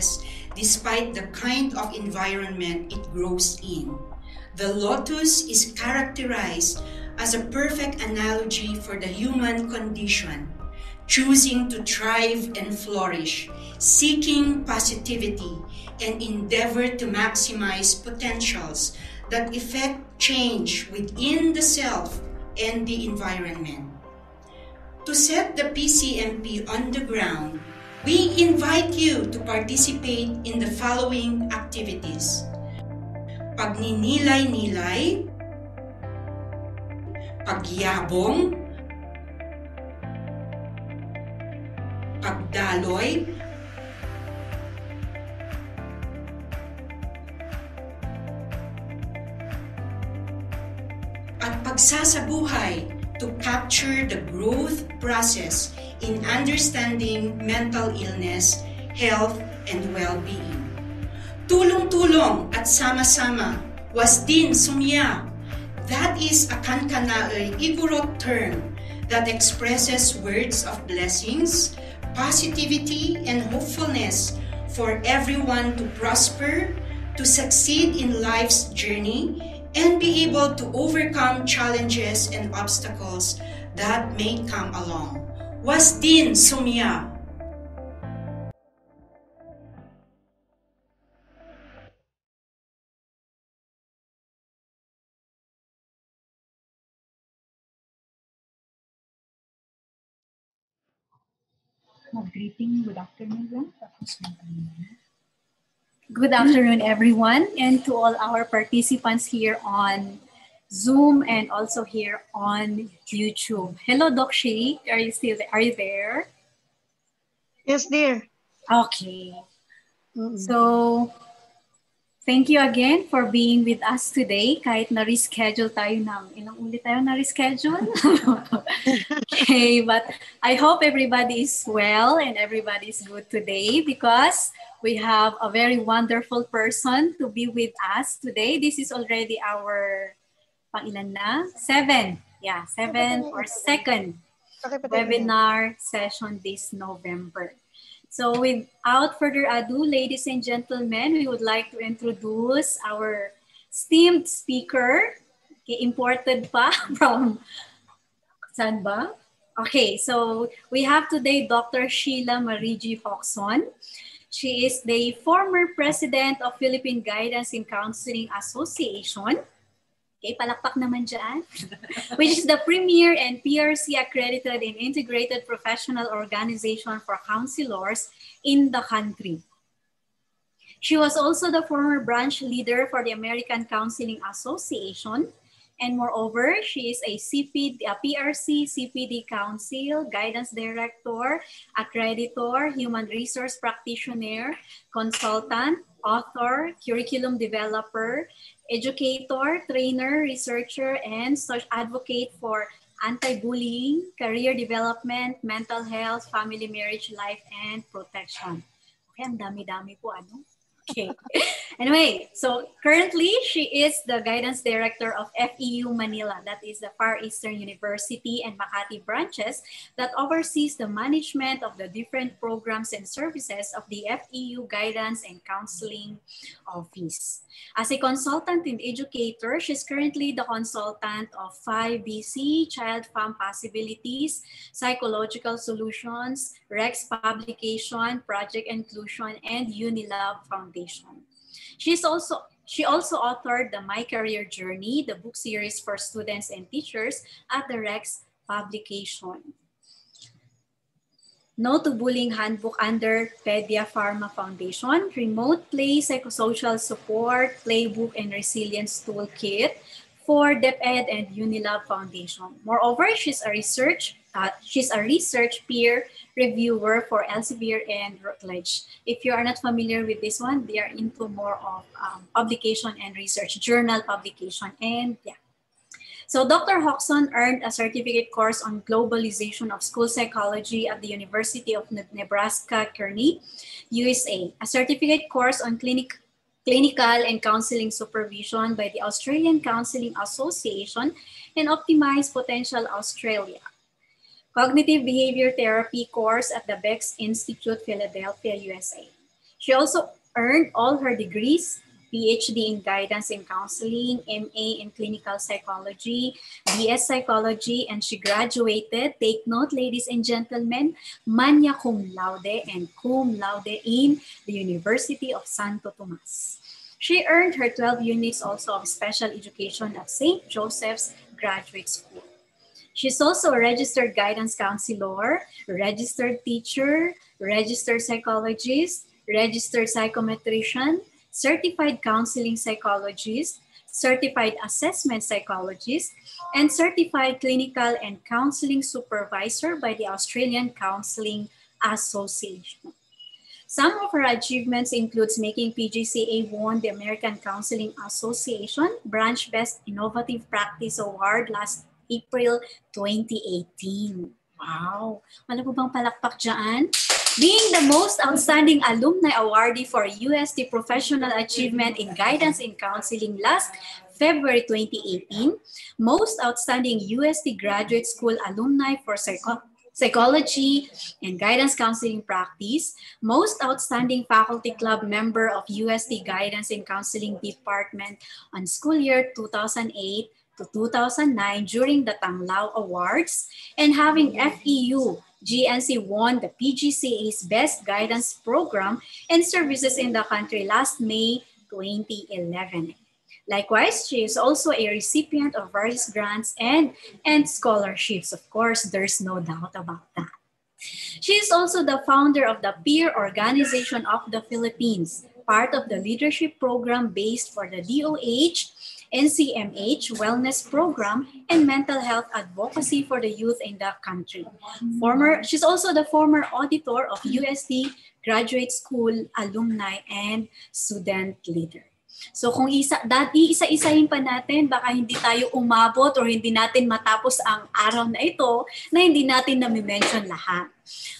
flourishes despite the kind of environment it grows in. The lotus is characterized as a perfect analogy for the human condition, choosing to thrive and flourish, seeking positivity, and endeavor to maximize potentials that effect change within the self and the environment. To set the PCMP on the ground, we invite you to participate in the following activities: pagninilay-nilay, pagyabong, pagdaloy, at pagsasabuhay to capture the growth process in understanding mental illness, health, and well-being. Tulong-tulong at sama-sama, wasdin sumya. That is a Kankanaey Igorot term that expresses words of blessings, positivity, and hopefulness for everyone to prosper, to succeed in life's journey, and be able to overcome challenges and obstacles that may come along. Wasdin sumya. Greeting, good afternoon. Good afternoon, everyone, and to all our participants here on Zoom and also here on YouTube. Hello, Doc Shi. Are you still there? Are you there? Yes, dear. Okay. So, thank you again for being with us today. Kahit na-reschedule tayo ng, ilang ulit tayo na-reschedule? Okay, but I hope everybody is well and everybody is good today because we have a very wonderful person to be with us today. This is already our, pangilan na? 7. Yeah, 7 or second webinar session this November. So without further ado, ladies and gentlemen, we would like to introduce our esteemed speaker, imported pa from, saan ba? Okay, so we have today Dr. Sheila Marigi Hocson. She is the former president of Philippine Guidance and Counseling Association. Okay, palakpak naman dyan. Which is the premier and PRC accredited and integrated professional organization for counselors in the country. She was also the former branch leader for the American Counseling Association. And moreover, she is a PRC CPD Council, Guidance Director, Accreditor, Human Resource Practitioner, Consultant, Author, Curriculum Developer, Educator, Trainer, Researcher, and such advocate for anti-bullying, career development, mental health, family, marriage, life, and protection. Okay, ang dami-dami po ano. Okay. Anyway, so currently she is the guidance director of FEU Manila, that is the Far Eastern University and Makati branches that oversees the management of the different programs and services of the FEU Guidance and Counseling Office. As a consultant and educator, she's currently the consultant of 5BC, Child Farm Possibilities, Psychological Solutions, Rex Publication, Project Inclusion, and Unilab Foundation. She also authored the My Career Journey, the book series for students and teachers at the Rex Publication. No to Bullying Handbook under Pedia Pharma Foundation, Remote Play Psychosocial Support, Playbook, and Resilience Toolkit for DepEd and Unilab Foundation. Moreover, she's a research peer reviewer for Elsevier and Routledge. If you are not familiar with this one, they are into more of publication and research, journal publication, and yeah. So Dr. Hocson earned a certificate course on globalization of school psychology at the University of Nebraska, Kearney, USA, a certificate course on clinical and counseling supervision by the Australian Counseling Association, and Optimize Potential Australia. Cognitive Behavior Therapy course at the Bex Institute, Philadelphia, USA. She also earned all her degrees, PhD in Guidance and Counseling, MA in Clinical Psychology, BS Psychology, and she graduated, take note ladies and gentlemen, magna cum laude and cum laude in the University of Santo Tomas. She earned her 12 units also of special education at St. Joseph's Graduate School. She's also a registered guidance counselor, registered teacher, registered psychologist, registered psychometrician, certified counseling psychologist, certified assessment psychologist, and certified clinical and counseling supervisor by the Australian Counseling Association. Some of her achievements includes making PGCA won the American Counseling Association Branch Best Innovative Practice Award last April 2018. Wow! Wala po bang palakpak dyan? Being the most outstanding alumni awardee for UST Professional Achievement in Guidance and Counseling last February 2018, most outstanding UST Graduate School alumni for Psychology and Guidance Counseling Practice, most outstanding faculty club member of UST Guidance and Counseling Department on school year 2008 to 2009 during the Tanglao Awards, and having FEU GNC won the PGCA's Best Guidance Program and Services in the country last May 2011. Likewise, she is also a recipient of various grants and scholarships. Of course, there's no doubt about that. She is also the founder of the Peer Organization of the Philippines, part of the leadership program based for the DOH, NCMH Wellness Program, and mental health advocacy for the youth in the country. She's also the former auditor of UST Graduate School alumni and student leader. So kung isa-isahin pa natin, baka hindi tayo umabot or hindi natin matapos ang araw na ito na hindi natin na-mention lahat.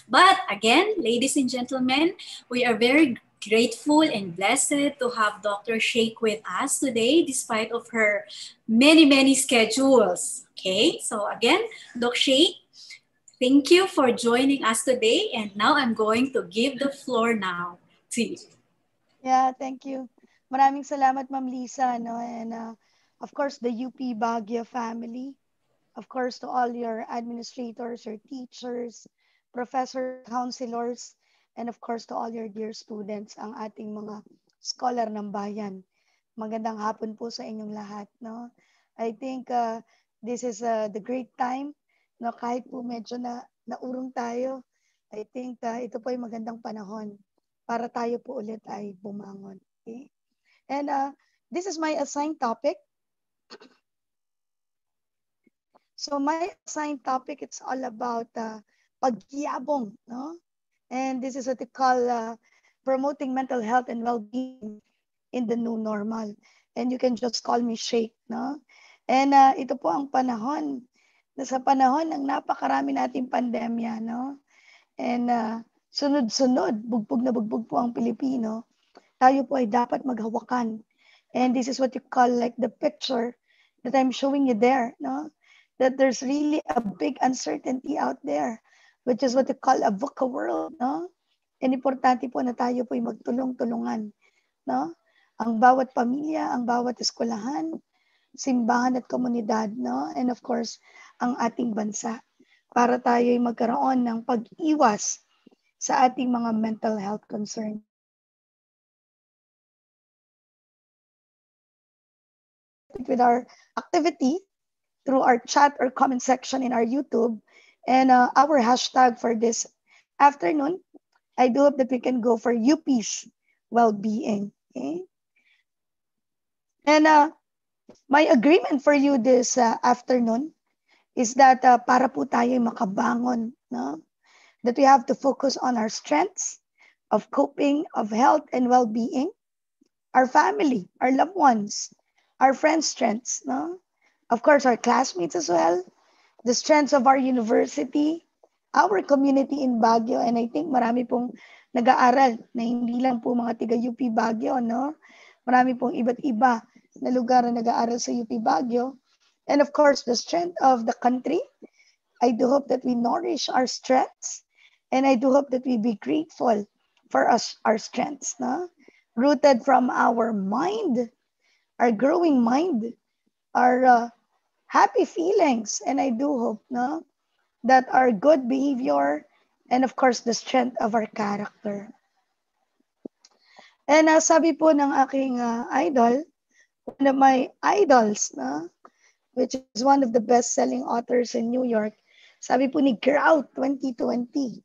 But again, ladies and gentlemen, we are very grateful and blessed to have Dr. Sheikh with us today despite of her many schedules. Okay, so again, Dr. Sheikh, thank you for joining us today, and now I'm going to give the floor now to you. Yeah, thank you. Maraming salamat, Ma'am Lisa, no? And of course, the UP Baguio family, of course, to all your administrators, your teachers, professors, counselors, and of course, to all your dear students, ang ating mga scholar ng bayan. Magandang hapon po sa inyong lahat, no? I think this is the great time, no? Kahit po medyo naurong tayo, I think ito po ay magandang panahon para tayo po ulit ay bumangon. Okay? And this is my assigned topic. So my assigned topic, it's all about pagyabong, no? And this is what they call promoting mental health and well-being in the new normal. And you can just call me Sheikh, no? And ito po ang panahon, sa panahon ng napakarami nating pandemya, no? And sunod-sunod, bugbog na bugbog po ang Pilipino. Tayo po ay dapat maghawakan. And this is what you call like the picture that I'm showing you there, no? That there's really a big uncertainty out there, which is what you call a VUCA world, no? And importante po na tayo po ay magtulong-tulungan, no? Ang bawat pamilya, ang bawat eskwelahan, simbahan at komunidad, no? And of course, ang ating bansa para tayo ay magkaroon ng pag-iwas sa ating mga mental health concerns. With our activity through our chat or comment section in our YouTube, and our hashtag for this afternoon, I do hope that we can go for UP's well-being. Okay? And my agreement for you this afternoon is that para po tayo makabangon, no? That we have to focus on our strengths of coping, of health and well-being, our family, our loved ones, our friends' strengths, no? Of course, our classmates as well, the strengths of our university, our community in Baguio, and I think marami pong nag-aaral na hindi lang po mga tiga-UP Baguio, no? Marami pong iba't iba na lugar na nag-aaral sa UP Baguio. And of course, the strength of the country. I do hope that we nourish our strengths, and I do hope that we be grateful for us, our strengths, no? Rooted from our mind, our growing mind, our happy feelings. And I do hope, no, that our good behavior and of course the strength of our character. And sabi po ng aking idol, one of my idols, no, which is one of the best-selling authors in New York, sabi po ni Grout 2020,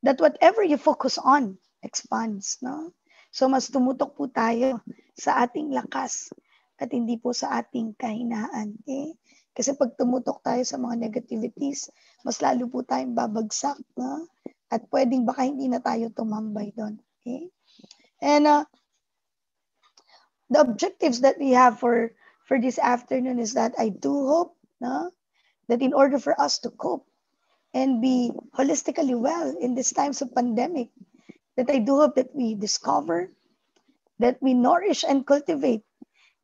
that whatever you focus on expands, no? So mas tumutok po tayo sa ating lakas at hindi po sa ating kahinaan. Okay? Kasi pag tumutok tayo sa mga negativities, mas lalo po tayong babagsak, no? At pwedeng baka hindi na tayo tumambay doon. Okay? And the objectives that we have for this afternoon is that I do hope, no, that in order for us to cope and be holistically well in these times of pandemic, that I do hope that we discover, that we nourish and cultivate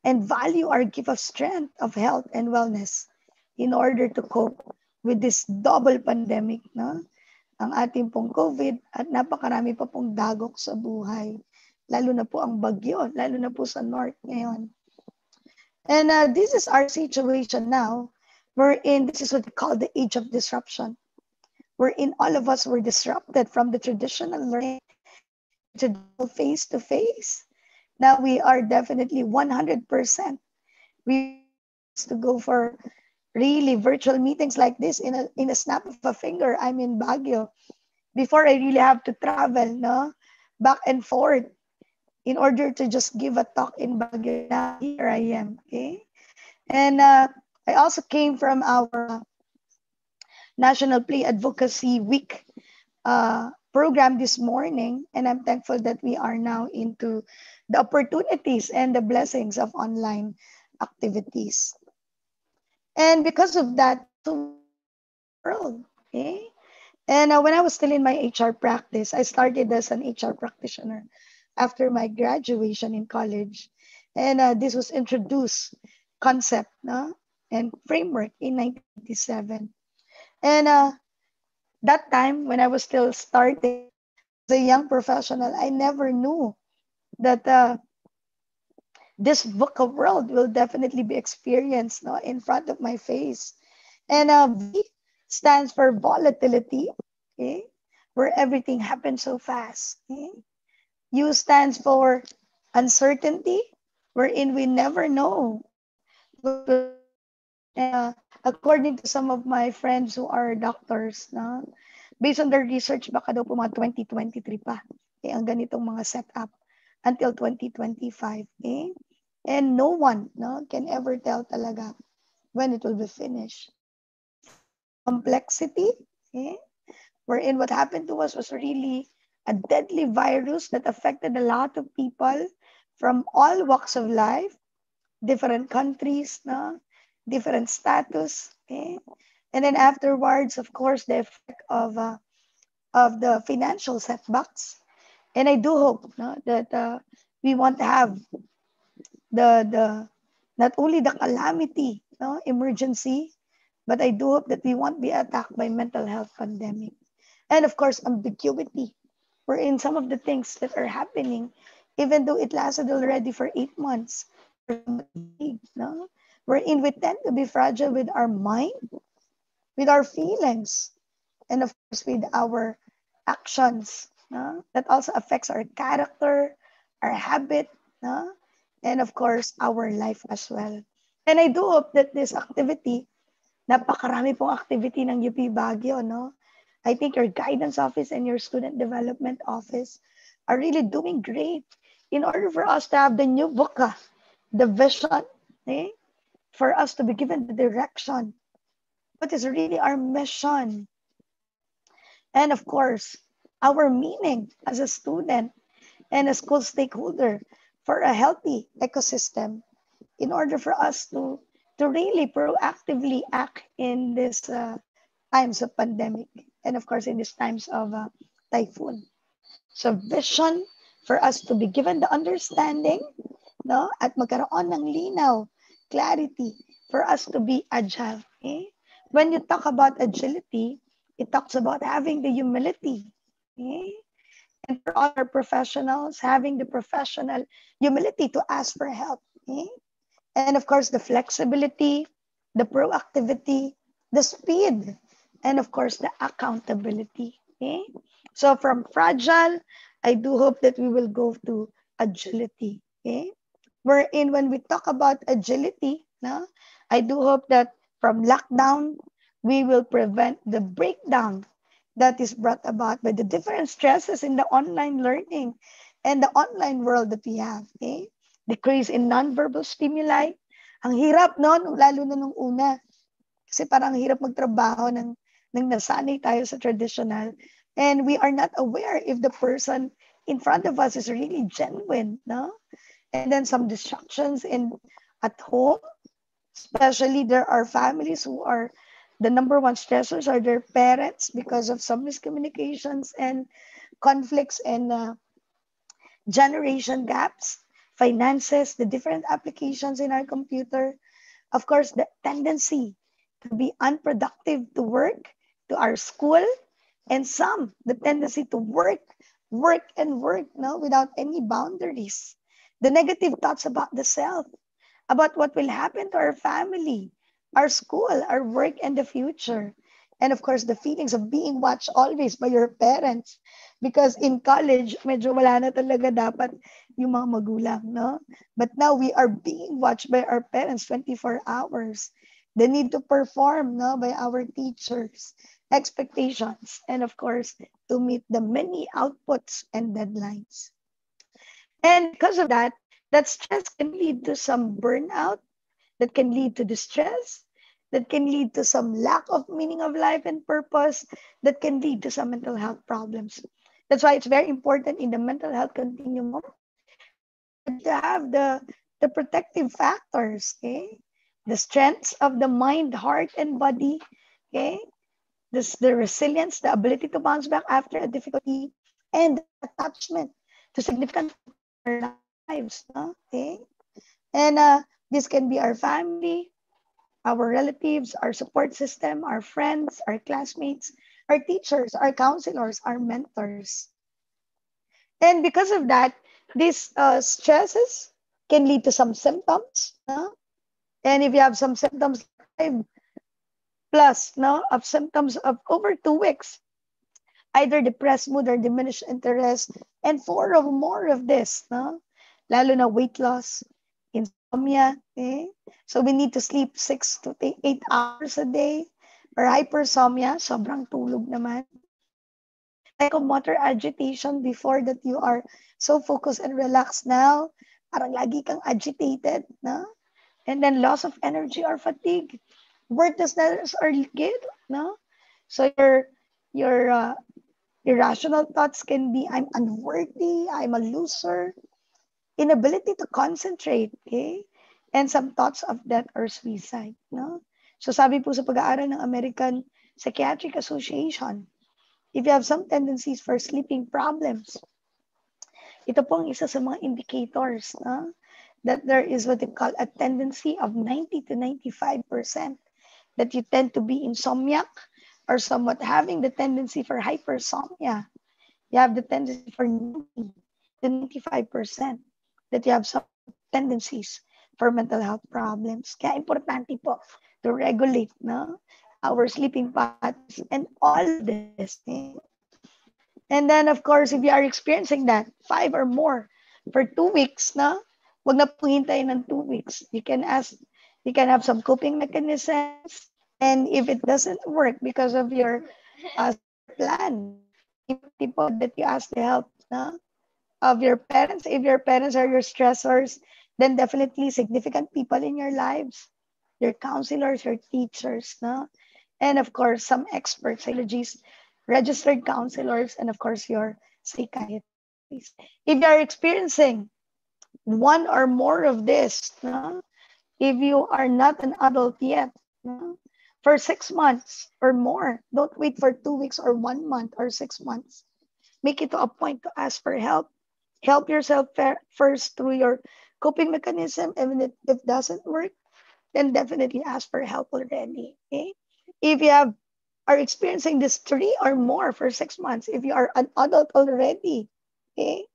and value our gift of strength, of health and wellness in order to cope with this double pandemic, no? Ang ating pong COVID at napakarami pa pong dagok sa buhay. Lalo na po ang bagyo, lalo na po sa North ngayon. And this is our situation now. This is what we call the age of disruption. Wherein all of us were disrupted from the traditional learning to face-to-face. Now we are definitely 100%. We used to go for really virtual meetings like this in a snap of a finger. I'm in Baguio. Before I really have to travel, no, back and forth in order to just give a talk in Baguio. Now here I am, okay? And I also came from our National Play Advocacy Week program this morning, and I'm thankful that we are now into the opportunities and the blessings of online activities. And because of that, the world, okay? And when I was still in my HR practice, I started as an HR practitioner after my graduation in college. And this was introduced concept, no, and framework in 1997. And that time, when I was still starting as a young professional, I never knew that this VUCA world will definitely be experienced, no, in front of my face. And V stands for volatility, okay, where everything happens so fast. Okay? U stands for uncertainty, wherein we never know. According to some of my friends who are doctors, no, based on their research, baka daw po mga 2023 pa ang ganitong mga setup until 2025. Okay? And no one, no, can ever tell talaga when it will be finished. Complexity, okay? Wherein what happened to us was really a deadly virus that affected a lot of people from all walks of life, different countries, no? Different status. Okay? And then afterwards, of course, the effect of the financial setbacks. And I do hope, no, that we won't have the not only the calamity, no, emergency, but I do hope that we won't be attacked by mental health pandemic. And of course, ambiguity. Wherein some of the things that are happening, even though it lasted already for 8 months, no? Wherein we tend to be fragile with our mind, with our feelings, and of course with our actions. No? That also affects our character, our habit, no? And of course, our life as well. And I do hope that this activity, napakarami pong activity ng UP Baguio, no? I think your guidance office and your student development office are really doing great in order for us to have the new VUCA, the vision, okay? For us to be given the direction. What is really our mission? And of course, our meaning as a student and a school stakeholder for a healthy ecosystem in order for us to really proactively act in this times of pandemic and of course in these times of typhoon. So vision for us to be given the understanding, no, at magkaroon ng linaw, clarity for us to be agile. Okay? When you talk about agility, it talks about having the humility. Okay? And for all our professionals, having the professional humility to ask for help. Okay? And of course, the flexibility, the proactivity, the speed, and of course, the accountability. Okay? So from fragile, I do hope that we will go to agility. Okay? Wherein when we talk about agility, no, I do hope that from lockdown, we will prevent the breakdown that is brought about by the different stresses in the online learning and the online world that we have. Okay? Decrease in nonverbal stimuli. Ang hirap no, lalo na nung una. Kasi parang hirap magtrabaho ng nasanay tayo sa traditional. And we are not aware if the person in front of us is really genuine. No? And then some distractions at home. Especially there are families who are the number one stressors are their parents because of some miscommunications and conflicts and generation gaps, finances, the different applications in our computer, of course, the tendency to be unproductive to work, to our school, and some, the tendency to work and work no, without any boundaries. The negative thoughts about the self, about what will happen to our family, our school, our work, and the future. And of course, the feelings of being watched always by your parents. Because in college, medyo wala na talaga dapat yung mga magulang, no? But now we are being watched by our parents 24 hours. The need to perform no, by our teachers, expectations, and of course, to meet the many outputs and deadlines. And because of that, that stress can lead to some burnout, that can lead to distress, that can lead to some lack of meaning of life and purpose, that can lead to some mental health problems. That's why it's very important in the mental health continuum to have the protective factors, okay? The strengths of the mind, heart, and body, okay? The resilience, the ability to bounce back after a difficulty, and the attachment to significant lives, no? Okay? And this can be our family, our relatives, our support system, our friends, our classmates, our teachers, our counselors, our mentors. And because of that, these stresses can lead to some symptoms. No? And if you have some symptoms, 5+ no, of symptoms of over 2 weeks, either depressed mood or diminished interest, and 4 or more of this, no? Lalo na weight loss, insomnia, okay? So we need to sleep 6 to 8 hours a day, or hypersomnia, sobrang tulog naman. Psychomotor agitation before that you are so focused and relaxed now, parang lagi kang agitated, no? And then loss of energy or fatigue, worthlessness or guilt, no? So your irrational thoughts can be, I'm unworthy, I'm a loser, inability to concentrate, okay? And some thoughts of death or suicide, no? So sabi po sa pag-aaral ng American Psychiatric Association, if you have some tendencies for sleeping problems, ito po ang isa sa mga indicators, no? That there is what they call a tendency of 90 to 95% that you tend to be insomniac or somewhat having the tendency for hypersomnia. You have the tendency for 90 to 95% that you have some tendencies for mental health problems. Kaya importante po to regulate no, our sleeping patterns and all this. And then, of course, if you are experiencing that 5 or more for 2 weeks, no, wag na pong hintayin ng 2 weeks. You can have some coping mechanisms. And if it doesn't work because of your plan, people that you ask the help no, of your parents, if your parents are your stressors, then definitely significant people in your lives, your counselors, your teachers, no? And of course, some experts, psychologists, registered counselors, and of course, your psychiatrists. If you are experiencing one or more of this, no? If you are not an adult yet, no? For 6 months or more, don't wait for 2 weeks or 1 month or 6 months. Make it to a point to ask for help. Help yourself first through your coping mechanism. And if it doesn't work, then definitely ask for help already. Okay? If you are experiencing this 3 or more for 6 months, if you are an adult already, Okay?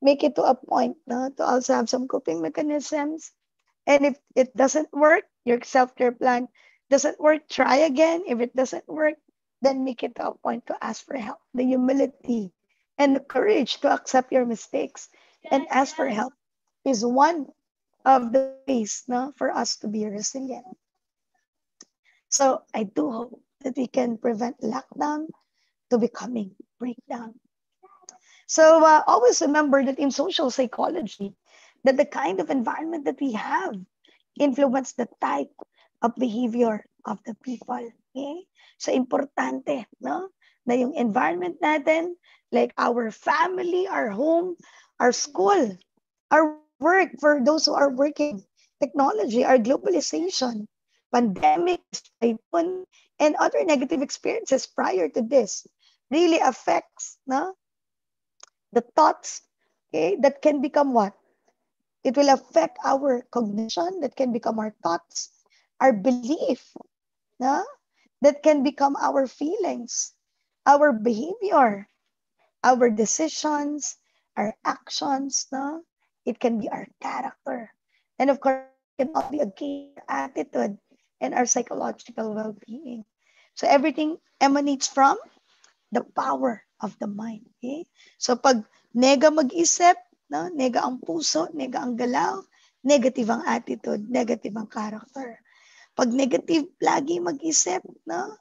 Make it to a point to also have some coping mechanisms. And if it doesn't work, your self-care plan doesn't work, try again. If it doesn't work, then make it to a point to ask for help. The humility and the courage to accept your mistakes and ask for help is one of the ways for us to be resilient. So I do hope that we can prevent lockdown to becoming breakdown. So always remember that in social psychology, that the kind of environment that we have influence the type of behavior of the people. Okay? So importante, no? Na yung environment natin, like our family, our home, our school, our work for those who are working, technology, our globalization, pandemic, typhoon, and other negative experiences prior to this really affects the thoughts, okay, that can become what? It will affect our cognition, that can become our thoughts, our belief, no? That can become our feelings, our behavior, our decisions, our actions. No? It can be our character. And of course, it can all be against our attitude and our psychological well-being. So everything emanates from the power of the mind. Okay? So pag nega mag-isip, no? Nega ang puso, nega ang galaw, negative ang attitude, negative ang character. Pag negative lagi mag-isip, no?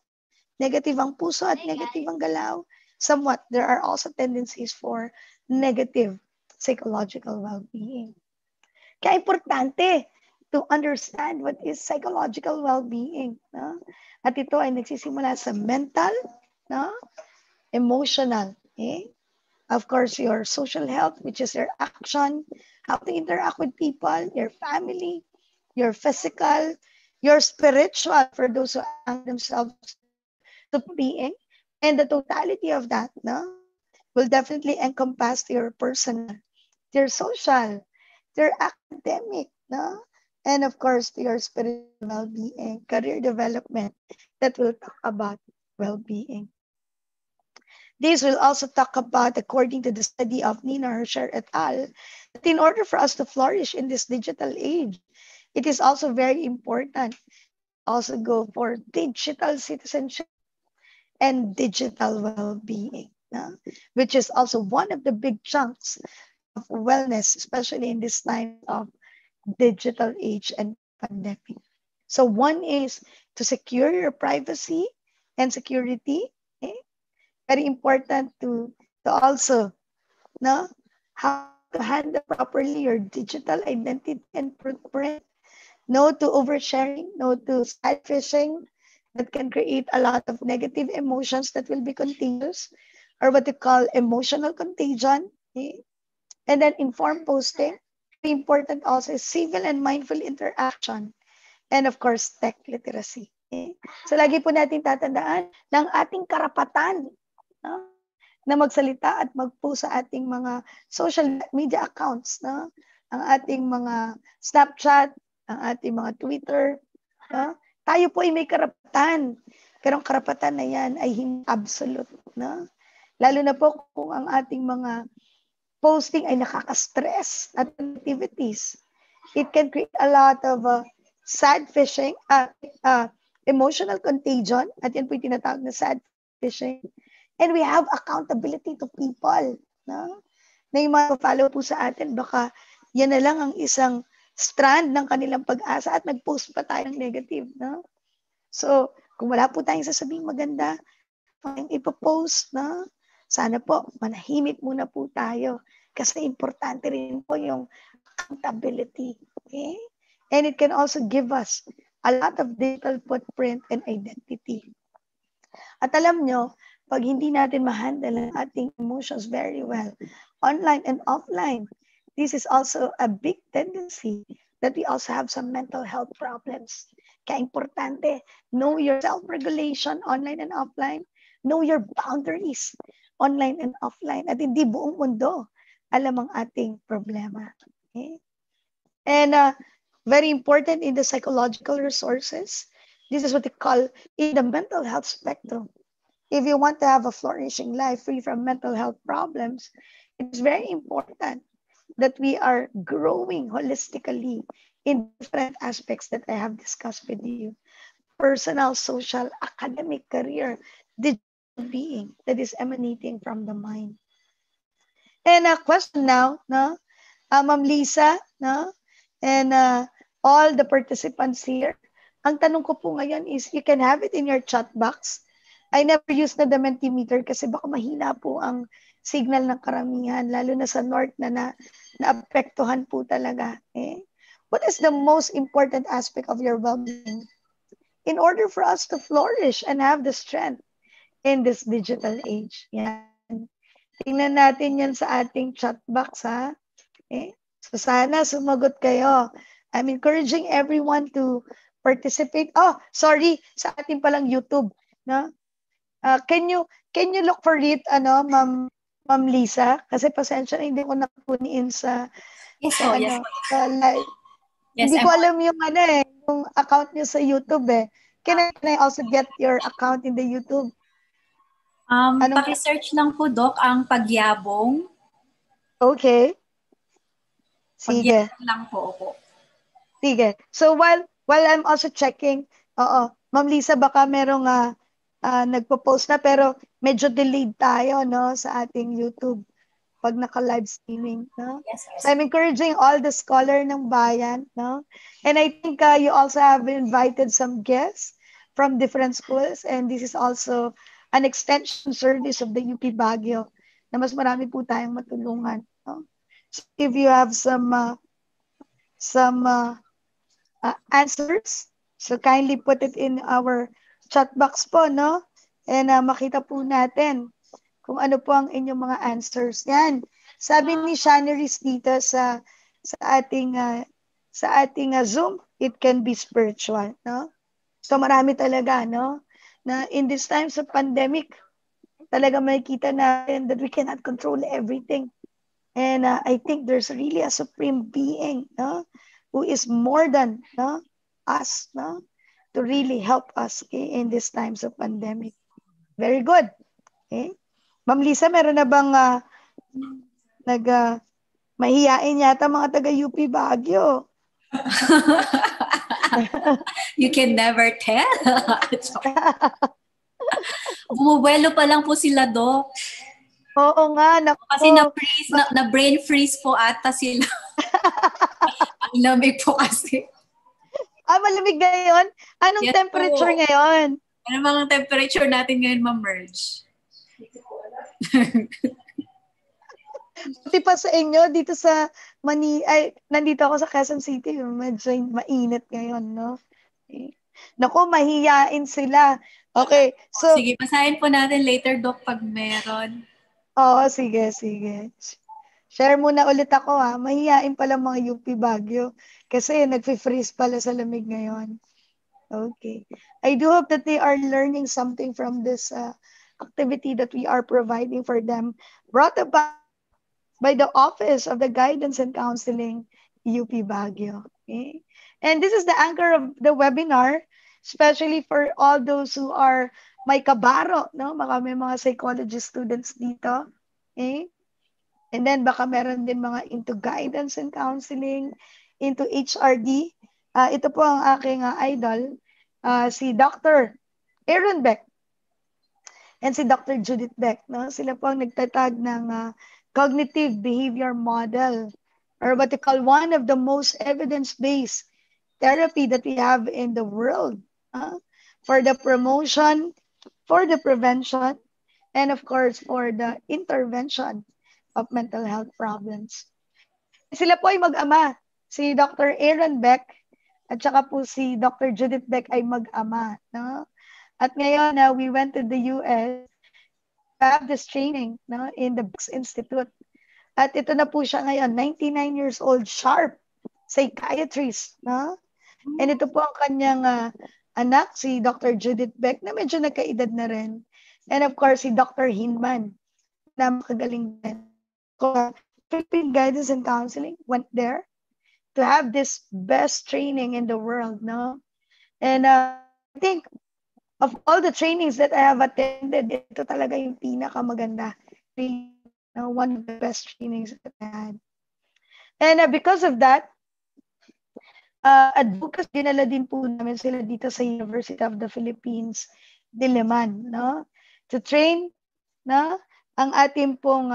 Negative ang puso at negative ang galaw, somewhat there are also tendencies for negative psychological well-being. Kaya importante to understand what is psychological well-being. No? At ito ay nagsisimula sa mental, no? Emotional, okay? Of course, your social health, which is your action, how to interact with people, your family, your physical, your spiritual, for those who anchor themselves to being, and the totality of that will definitely encompass your personal, your social, your academic, and of course your spiritual well-being, career development that will talk about well-being. This will also talk about, according to the study of Nina Hersher et al., that in order for us to flourish in this digital age, it is also very important also go for digital citizenship and digital well-being, which is also one of the big chunks of wellness, especially in this time of digital age and pandemic. So one is to secure your privacy and security. Okay? Very important to also how to handle properly your digital identity and footprint. No to oversharing, no to side phishing that can create a lot of negative emotions that will be contagious, or what you call emotional contagion. Okay? And then informed posting. Very important also is civil and mindful interaction. And of course, tech literacy. Okay? So lagi po natin tatandaan ng ating karapatan na magsalita at mag-post sa ating mga social media accounts. Ang ating mga Snapchat, ang ating mga Twitter. Tayo po ay may karapatan. Pero ang karapatan na yan ay hindi absolute. Lalo na po kung ang ating mga posting ay nakaka-stress at activities. It can create a lot of sad phishing, emotional contagion, at yan po yung tinatawag na sad phishing. And we have accountability to people. Na yung mga follow po sa atin, baka yan na lang ang isang strand ng kanilang pag-asa at nag-post pa tayo ng negative. So, kung wala po tayong sasabing maganda, ipopost, sana po, manahimik muna po tayo. Kasi importante rin po yung accountability. Okay? And it can also give us a lot of digital footprint and identity. At alam nyo, pag hindi natin ma-handle ang ating emotions very well, online and offline, this is also a big tendency that we also have some mental health problems. Kaya importante, know your self-regulation online and offline, know your boundaries online and offline, at hindi buong mundo alam ang ating problema. Okay? And very important in the psychological resources, this is what they call in the mental health spectrum. If you want to have a flourishing life free from mental health problems, It's very important that we are growing holistically in different aspects that I have discussed with you. Personal, social, academic, career, digital being that is emanating from the mind. And a question now, no? Ma'am Lisa, no? And all the participants here. Ang tanong ko po ngayon is, you can have it in your chat box. I never use na the Mentimeter kasi baka mahina po ang signal ng karamihan, lalo na sa north na naapektuhan po talaga. Eh? What is the most important aspect of your well-being in order for us to flourish and have the strength in this digital age? Yan. Tingnan natin yan sa ating chat box, ha? Eh? So sana sumagot kayo. I'm encouraging everyone to participate. Oh, sorry, sa ating palang YouTube, no? Can you look for it, Ma'am Lisa? Kasi pasensya na hindi ko nakapuniin sa Yes, sa, oh, yes. sa live. Yes, Hindi ko alam yung yung account niyo sa YouTube eh. Can I also get your account in the YouTube? Paki-search lang po, Doc, ang pagyabong. Okay. Sige. Pagyabong lang po, opo. Sige. So while I'm also checking, Ma'am Lisa, baka merong nagpo-post na pero medyo delayed tayo, no, sa ating YouTube pag naka-live streaming, no? Yes, yes. So I'm encouraging all the scholar ng bayan, no? And I think you also have invited some guests from different schools, and this is also an extension service of the UP Baguio na mas marami po tayong matulungan, no? So if you have some answers, so kindly put it in our chat box po, no? And makita po natin kung ano po ang inyong mga answers. Yan. Sabi ni Shaniris dito sa ating Zoom, it can be spiritual, no? So marami talaga, no? Na in these times of pandemic, talaga makikita natin that we cannot control everything. And I think there's really a supreme being, no? Who is more than, no, us, no? To really help us in these times of pandemic. Very good. Okay? Ma'am Lisa, meron na bang mahiyain yata mga taga-UP Baguio? You can never tell. Bumubuelo pa lang po sila, Doc. Oo nga. Naku. Kasi na-brain freeze po ata sila. Ang lamig po kasi. Malamig ngayon? Anong Yes temperature po. ngayon? Ano bang temperature natin ngayon, ma-merge? Buti pa sa inyo, dito sa nandito ako sa Quezon City, medyo mainit ngayon, no? Naku, mahiyain sila. Okay, so... Sige, basahin po natin later, Doc, pag meron. Oo, sige. Share muna ulit ako, ha. Mahiyain pala mga UP Baguio kasi nagfi-freeze pala sa lamig ngayon. Okay. I do hope that they are learning something from this activity that we are providing for them, brought about by the Office of the Guidance and Counseling, UP Baguio. Okay? And this is the anchor of the webinar, especially for all those who are may kabaro, no? May mga psychology students dito. Okay? And then baka meron din mga into guidance and counseling, into HRD. Ito po ang aking idol, si Dr. Aaron Beck and si Dr. Judith Beck. No? Sila po ang nagtatag ng cognitive behavior model, or what they call one of the most evidence-based therapy that we have in the world, for the promotion, for the prevention, and of course, for the intervention of mental health problems. Sila po ay mag-ama. Si Dr. Aaron Beck at saka po si Dr. Judith Beck ay mag-ama. No? At ngayon, we went to the US to have this training, no, in the Beck Institute. At ito na po siya ngayon, 99 years old, sharp psychiatrist. No? And ito po ang kanyang anak, si Dr. Judith Beck, na medyo nagkaedad na rin. And of course, si Dr. Hinman, na makagaling din. Philippine Guidance and Counseling went there to have this best training in the world, no? And I think of all the trainings that I have attended, ito talaga yung pinakamaganda. one of the best trainings that I had. And because of that, advocacy, dinala din po namin sila dito sa University of the Philippines, Diliman, no? To train, no? Ang ating pong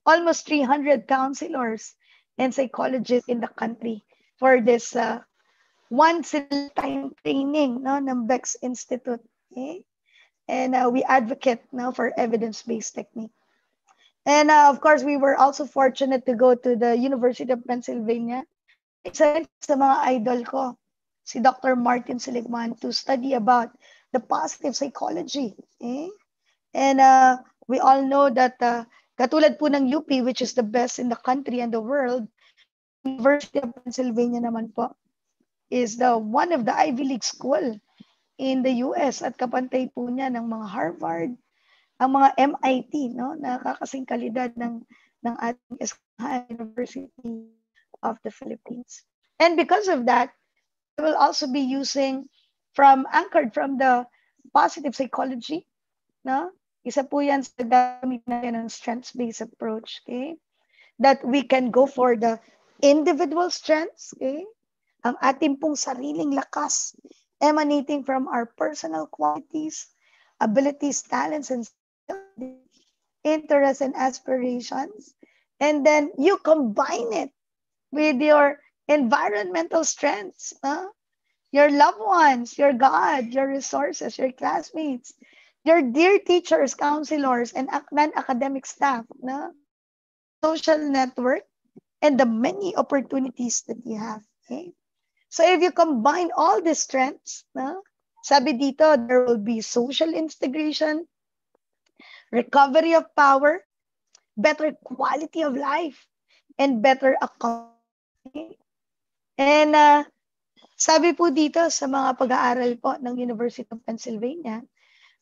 almost 300 counselors and psychologists in the country for this once-in-a-lifetime training, no, ng Beck's Institute. Okay? And we advocate now for evidence-based technique. And of course, we were also fortunate to go to the University of Pennsylvania. Isa rin sa mga idol ko, si Dr. Martin Seligman, to study about the positive psychology. Okay? And we all know that katulad po ng UP, which is the best in the country and the world, University of Pennsylvania naman po is one of the Ivy League school in the US at kapantay po niya ng mga Harvard, ang mga MIT, no, nakakasing kalidad ng ating University of the Philippines. And because of that, we will also be using anchored from the positive psychology, no? Isa po yan sa gamit natin ng strengths-based approach, okay? That we can go for the individual strengths, okay? Ang ating pong sariling lakas emanating from our personal qualities, abilities, talents, and interests and aspirations. And then you combine it with your environmental strengths, your loved ones, your God, your resources, your classmates, your dear teachers, counselors, and non-academic staff, social network, and the many opportunities that you have. Okay? So if you combine all these strengths, sabi dito, there will be social integration, recovery of power, better quality of life, and better accountability. And sabi po dito sa mga pag-aaral po ng University of Pennsylvania,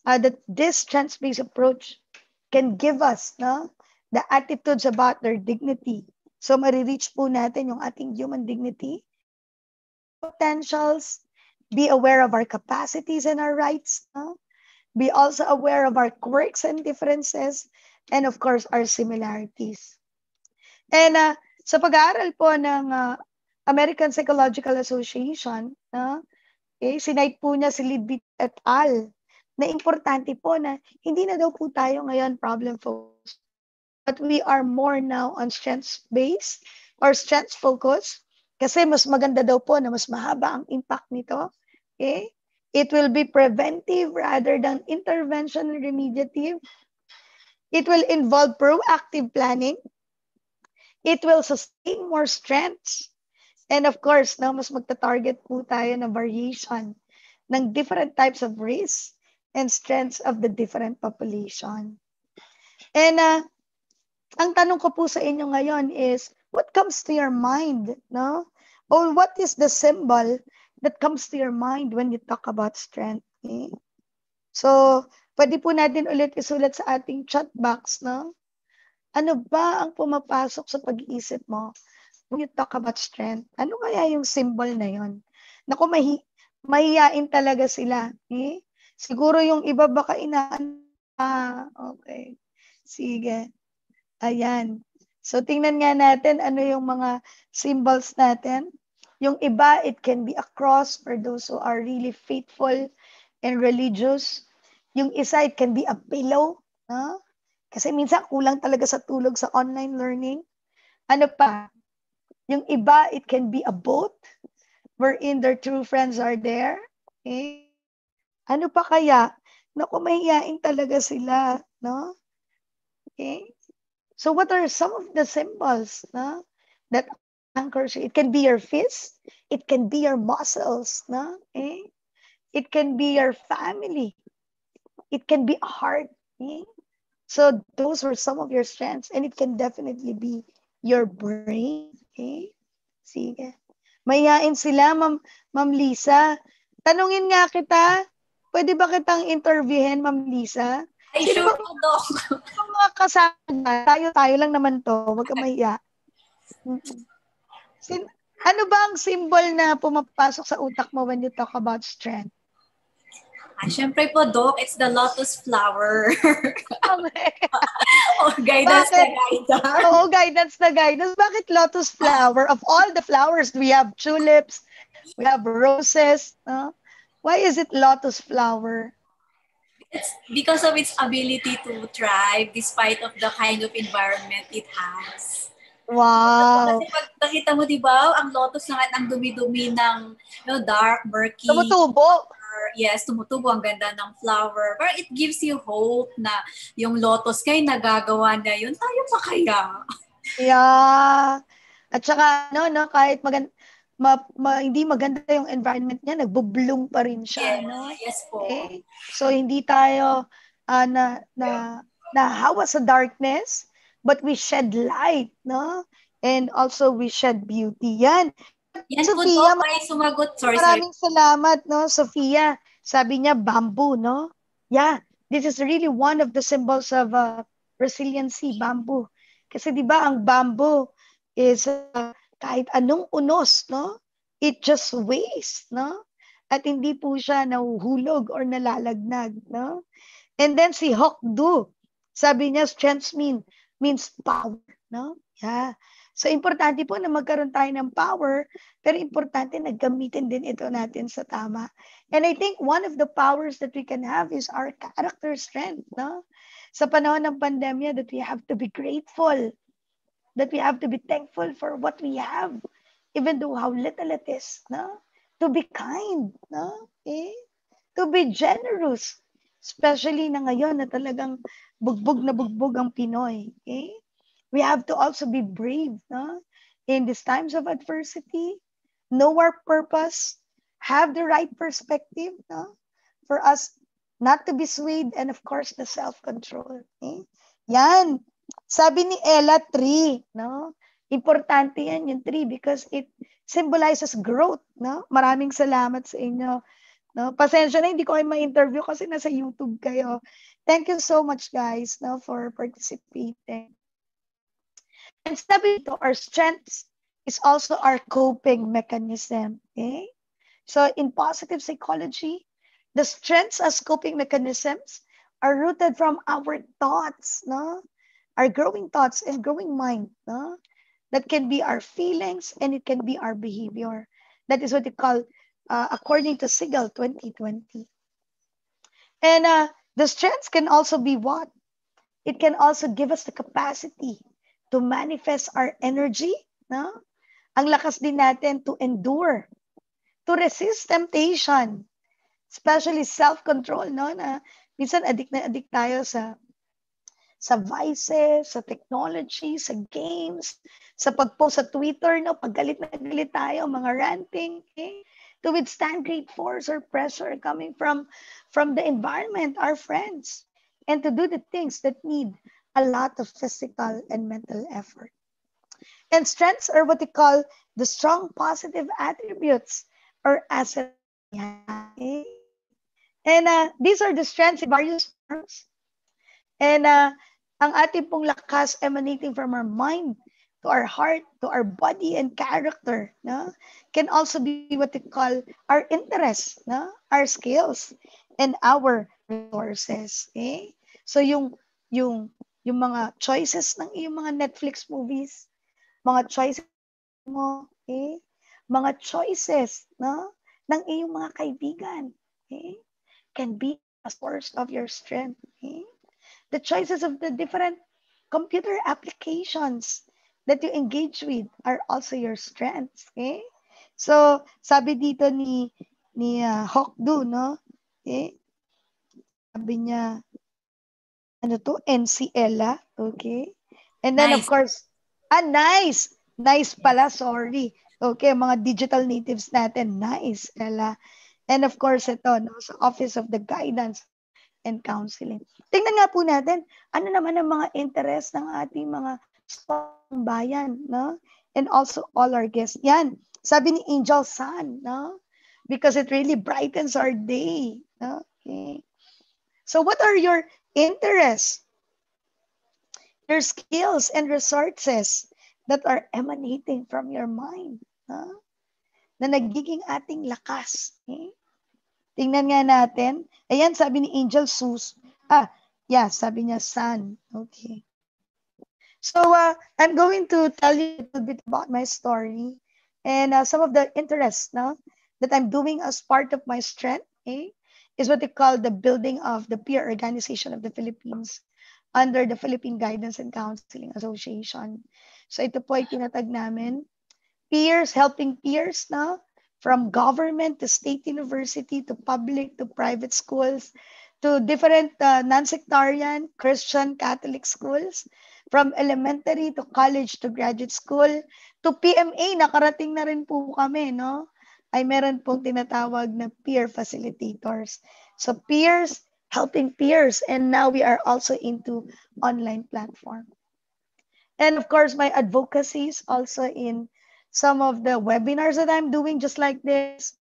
that this strengths-based approach can give us the attitudes about their dignity. So marireach po natin yung ating human dignity, potentials, be aware of our capacities and our rights, be also aware of our quirks and differences, and of course, our similarities. And sa pag-aaral po ng American Psychological Association, sinight po niya si Lidbit et al. Na importante po na hindi na daw po tayo ngayon problem-focused, but we are more now on strengths-based or strengths-focused kasi mas maganda daw po na mas mahaba ang impact nito. Okay? It will be preventive rather than intervention remediative. It will involve proactive planning. It will sustain more strengths. And of course, mas magta-target po tayo ng variation ng different types of risks and strengths of the different population. And ang tanong ko po sa inyo ngayon is, what comes to your mind? Or what is the symbol that comes to your mind when you talk about strength? Okay? So, pwede po natin ulit isulat sa ating chat box, Ano ba ang pumapasok sa pag-iisip mo when you talk about strength? Ano kaya yung symbol na yon? Naku, mahihain talaga sila. Eh? Siguro yung iba baka okay. Sige. Ayan. So, tingnan nga natin ano yung mga symbols natin. Yung iba, it can be a cross for those who are really faithful and religious. Yung isa, it can be a pillow. Kasi minsan kulang talaga sa tulog sa online learning. Ano pa? Yung iba, it can be a boat wherein their true friends are there. Okay? Ano pa kaya? Naku, mahihain talaga sila. Okay? So what are some of the symbols that anchors you? It can be your fist. It can be your muscles. Okay? It can be your family. It can be a heart. Okay? So those were some of your strengths, and it can definitely be your brain. Okay? Sige. Mayayain sila, Ma'am Lisa. Tanungin nga kita, pwede ba kitang interviewin, Ma'am Lisa? Ay, sure po, Doc. Ang mga kasama, tayo lang naman to, wag ka mahiya. Ano ba ang symbol na pumapasok sa utak mo when you talk about strength? Syempre po, Doc, it's the lotus flower. Okay. Oh, guidance na Bakit? guidance. Oo, guidance na guidance. Bakit lotus flower? Of all the flowers, we have tulips, we have roses. Why is it lotus flower? It's because of its ability to thrive despite of the kind of environment it has. Wow. Kasi pag nakita mo, di ba, ang lotus na ang dumi-dumi ng dark, murky. Tumutubo. Yes, tumutubo. Ang ganda ng flower. Pero it gives you hope na yung lotus kay nagagawa na yun. Tayo pa kaya? Yeah. At saka, kahit hindi maganda yung environment niya, nagbo-bloom pa rin siya, Yes, yes po. Okay? So, hindi tayo nahawa sa darkness, but we shed light, And also, we shed beauty. Yan. Yan Sophia, po, may sumagot. Sorry. Maraming salamat, Sophia. Sabi niya, bamboo, Yeah, this is really one of the symbols of resiliency, bamboo. Kasi di ba ang bamboo is kahit anong unos, it just weighs, At hindi po siya nahuhulog or nalalagnag, And then si Hokdu, sabi niya, strength means power, Yeah. So, importante po na magkaroon tayo ng power, pero importante na gamitin din ito natin sa tama. And I think one of the powers that we can have is our character strength, Sa panahon ng pandemya, that we have to be grateful, that we have to be thankful for what we have, even though how little it is, To be kind, To be generous, especially na ngayon na talagang bugbog na bugbog ang Pinoy, We have to also be brave, In these times of adversity, know our purpose, have the right perspective, For us not to be swayed, and of course, the self-control. Yan. Sabi ni Ella, tree, Importante yan yung tree because it symbolizes growth, Maraming salamat sa inyo. Pasensya na, hindi ko kayo ma-interview kasi nasa YouTube kayo. Thank you so much, guys, for participating. And sabi ito, our strengths is also our coping mechanism. Okay? So in positive psychology, the strengths as coping mechanisms are rooted from our thoughts, Our growing thoughts and growing mind, That can be our feelings and it can be our behavior. That is what they call, according to Siegel 2020. And the strengths can also be what? It can also give us the capacity to manifest our energy, Ang lakas din natin to endure, to resist temptation, especially self-control, Na minsan addict tayo sa vices, sa technology, sa games, sa pag-post sa Twitter, pag galit na galit tayo, mga ranting, To withstand great force or pressure coming from the environment, our friends, and to do the things that need a lot of physical and mental effort. And strengths are what they call the strong positive attributes or assets. And these are the strengths in various forms. And ang ating pong lakas emanating from our mind to our heart, to our body and character, can also be what they call our interests, our skills, and our resources. Okay? So yung mga choices ng iyong mga Netflix movies, mga choices mo, mga choices, ng iyong mga kaibigan, can be a source of your strength. The choices of the different computer applications that you engage with are also your strengths. So, sabi dito ni Hokdu, sabi niya, NCLA, okay? And then, Nice. of course, nice! Nice pala, sorry. Okay, mga digital natives natin, nice, Ella. And of course, ito, sa Office of the Guidance and Counseling. Tingnan nga po natin, ano naman ang mga interest ng ating mga bayan, And also all our guests. Yan, sabi ni Angel San, Because it really brightens our day, Okay. So what are your interests, your skills and resources that are emanating from your mind, na nagiging ating lakas? Tingnan nga natin. Ayan, sabi ni Angel Sus. Sabi niya sun. Okay. So, I'm going to tell you a little bit about my story and some of the interests that I'm doing as part of my strength is what they call the building of the peer organization of the Philippines under the Philippine Guidance and Counseling Association. So ito po ay tinatag namin. Peers, helping peers from government to state university to public to private schools to different non-sectarian Christian Catholic schools, from elementary to college to graduate school to PMA, nakarating na rin po kami, ay meron pong tinatawag na peer facilitators. So peers, helping peers, and now we are also into online platform. And of course, my advocacy is also in some of the webinars that I'm doing, just like this.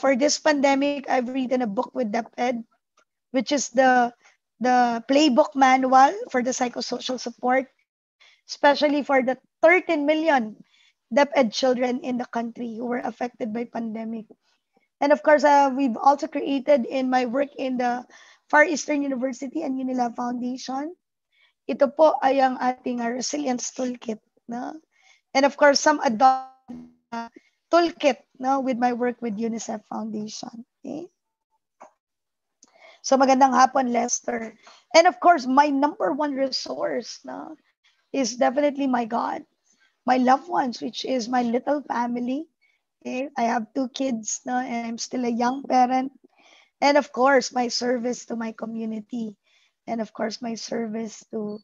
For this pandemic, I've written a book with DepEd, which is the playbook manual for the psychosocial support, especially for the 13 million DepEd children in the country who were affected by pandemic. And of course, we've also created in my work in the Far Eastern University and Unilab Foundation. Ito po ay ang ating resilience toolkit. And of course, some adult toolkit with my work with UNICEF Foundation. Okay? So magandang hapon, Lester. And of course, my number one resource is definitely my God, my loved ones, which is my little family. Okay? I have 2 kids and I'm still a young parent. And of course, my service to my community. And of course, my service to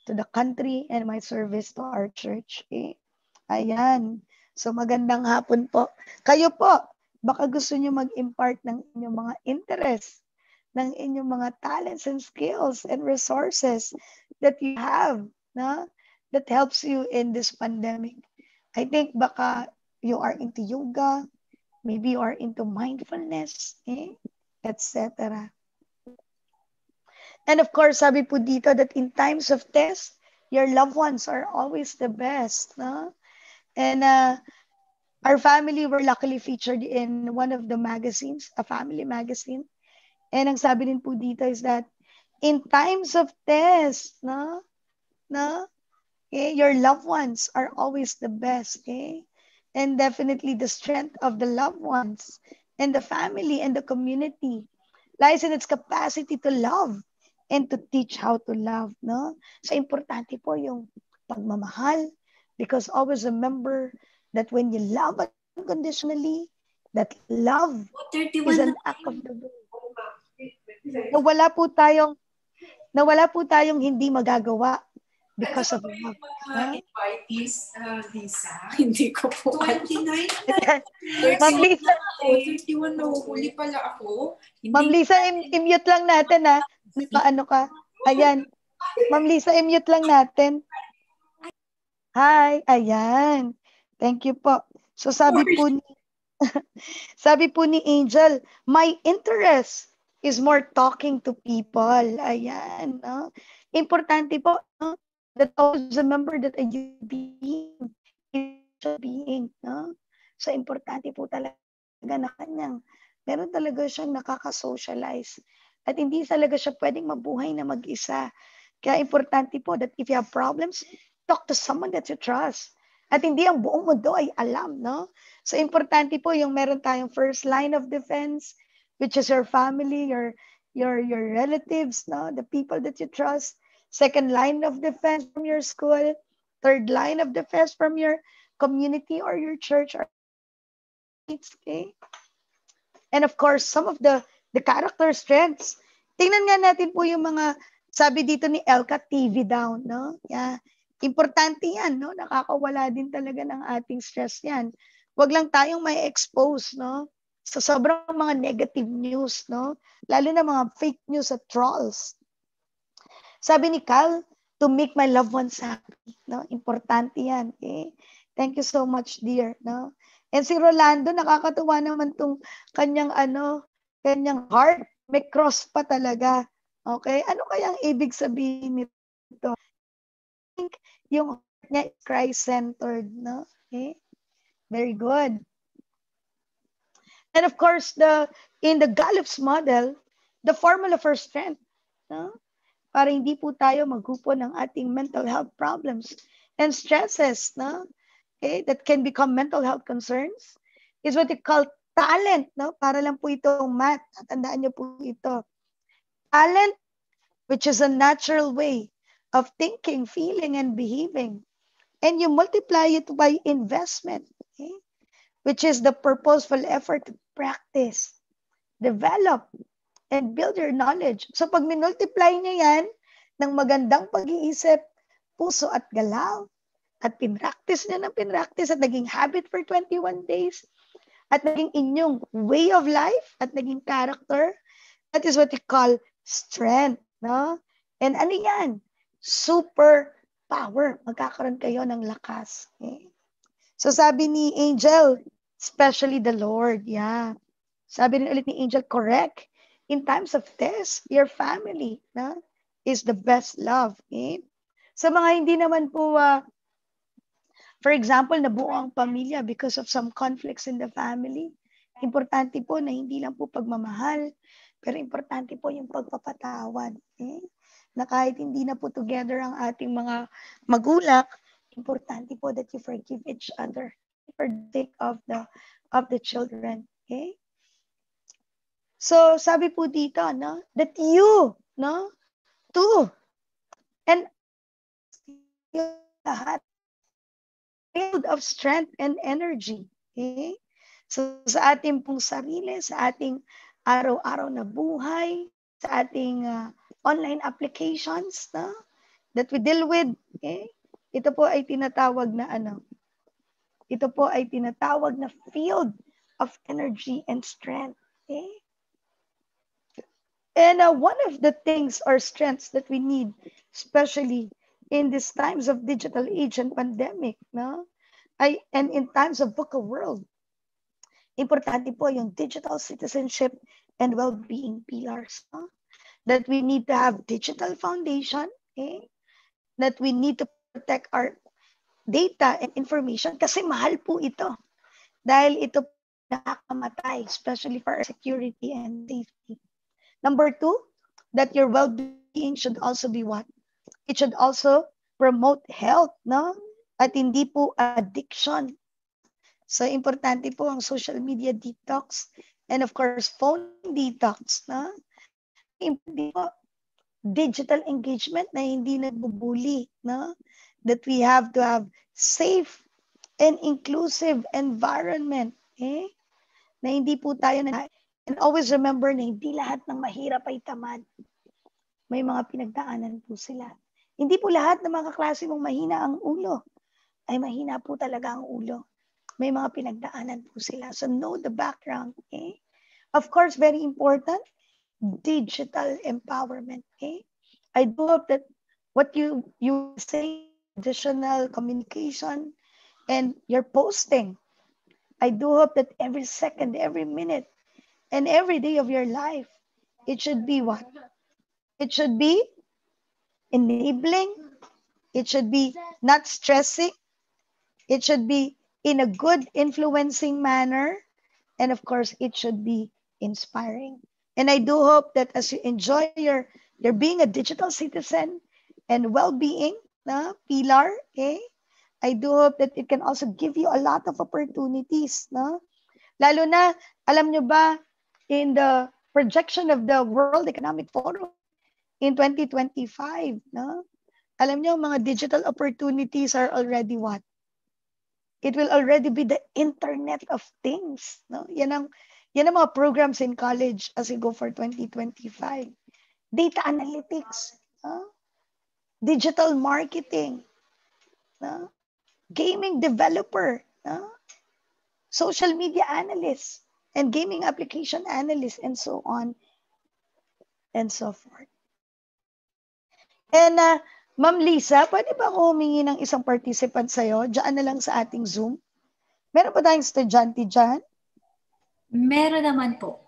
the country and my service to our church. Okay? Ayan. So magandang hapon po. Kayo po, baka gusto nyo mag-impart ng inyong mga interest, ng inyong mga talents and skills and resources that you have that helps you in this pandemic. I think baka you are into yoga, maybe you are into mindfulness, etc. And of course, sabi po dito that in times of test, your loved ones are always the best. And our family were luckily featured in one of the magazines, a family magazine. And ang sabi din po dito is that in times of test, your loved ones are always the best. And definitely the strength of the loved ones and the family and the community lies in its capacity to love and to teach how to love. So importante po yung pagmamahal, because always remember that when you love unconditionally, that love is an act of the will. Nawala po tayong hindi magagawa because of love. Invite Lisa. Hindi ko po. 29 Ma'am Lisa. 31 na huli pala ako. Ma'am Lisa, i-mute lang natin Ano ka? Ayan. Ma'am Lisa, i-mute lang natin. Hi. Ayan. Thank you po. So sabi po ni Angel, my interest is more talking to people. Ayan. Importante po that always remember that a human being is a being. So importante po talaga na kanyang meron talaga siyang nakaka-socialize. At hindi talaga siya pwedeng mabuhay na mag-isa. Kaya importante po that if you have problems, talk to someone that you trust. At hindi ang buong mundo ay alam, So importante po yung meron tayong first line of defense, which is your family, your relatives, the people that you trust. Second line of defense from your school. Third line of defense from your community or your church. Okay? And of course, some of the character strengths. Tingnan nga natin po yung mga, sabi dito ni Elka, TV down. Yeah. Importante yan. Nakakawala din talaga ng ating stress yan. Huwag lang tayong may expose sa sobrang mga negative news. Lalo na mga fake news at trolls. Sabi ni Cal, to make my loved ones happy. Importante yan. Okay? Thank you so much, dear. And si Rolando, nakakatuwa naman tong kanyang heart. May cross pa talaga. Okay? Ano kayang ibig sabihin nito? I think yung heart niya is Christ-centered. Okay? Very good. And of course, in the Gallup's model, the formula for strength, no? Para hindi po tayo maghupo ng ating mental health problems and stresses, no? Okay, that can become mental health concerns, is what we call talent, no? Para lang po itong math. Tandaan niyo po ito. Talent, which is a natural way of thinking, feeling, and behaving. And you multiply it by investment, okay? Which is the purposeful effort to practice, develop, and build your knowledge. So pag minultiply niyo yan ng magandang pag-iisip, puso at galaw, at pinractice niya ng pinractice at naging habit for 21 days, at naging inyong way of life, at naging character, that is what you call strength. No? And ano yan? Super power. Magkakaroon kayo ng lakas. Okay? So sabi ni Angel, especially the Lord. Yeah. Sabi rin ulit ni Angel, correct. In times of test, your family is the best love. Okay? Sa mga hindi naman po, for example, nabuo ang pamilya because of some conflicts in the family, importante po na hindi lang po pagmamahal, pero importante po yung pagpapatawad. Okay? Na kahit hindi na po together ang ating mga magulang, importante po that you forgive each other for the sake of the children. Okay? So, sabi po dito, no, that you, no, too, and lahat, filled of strength and energy. Okay? So, sa ating pong sarili, sa ating araw-araw na buhay, sa ating online applications, no, that we deal with, okay? Ito po ay tinatawag na ito po ay tinatawag na field of energy and strength. Okay? And one of the things or strengths that we need, especially in these times of digital age and pandemic, no? And in times of VUCA world, importante po yung digital citizenship and well-being pillars. No? That we need to have digital foundation, okay? That we need to protect our data and information kasi mahal po ito. Dahil ito nakakamatay, especially for our security and safety. Number 2, that your well-being should also be what? It should also promote health, no? At hindi po addiction. So, importante po ang social media detox and of course, phone detox, no? Importante po, digital engagement na hindi nagbubuli, no? That we have to have safe and inclusive environment, eh? Na hindi po tayo na. And always remember na hindi lahat ng mahirap ay tamad. May mga pinagdaanan po sila. Hindi po lahat ng mga kaklase mong mahina ang ulo ay mahina po talaga ang ulo. May mga pinagdaanan po sila. So know the background. Okay? Of course, very important, digital empowerment. Okay? I do hope that what you say, additional communication, and your posting, I do hope that every second, every minute, and every day of your life, it should be what? It should be enabling. It should be not stressing. It should be in a good influencing manner. And of course, it should be inspiring. And I do hope that as you enjoy your being a digital citizen and well-being pillar, okay? I do hope that it can also give you a lot of opportunities. No? Lalo na, alam nyo ba, in the projection of the World Economic Forum in 2025, no? Alam nyo, mga digital opportunities are already what? It will already be the Internet of Things. No? Yan ang mga programs in college as we go for 2025. Data analytics, no? Digital marketing, no? Gaming developer, no? Social media analyst, and gaming application analyst, and so on and so forth. And Ma'am Lisa, pwede ba ako humingi ng isang participant sa'yo? Diyan na lang sa ating Zoom. Meron pa tayong estudyante dyan? Meron naman po.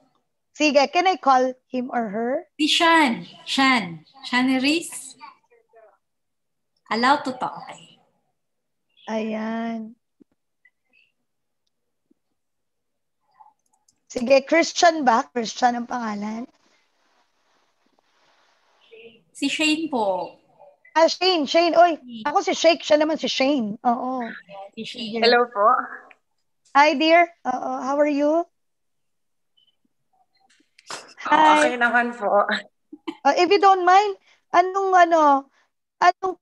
Sige, can I call him or her? Si Shan. Reese. Allow to talk. Ayan. Sige, Christian ba? Christian ang pangalan? Si Shane po. Shane. Oy, ako si Shake, siya naman si Shane. Oo. Si Shane. Sige. Hello po. Hi, dear. How are you? Hi. Okay naman po. If you don't mind, anong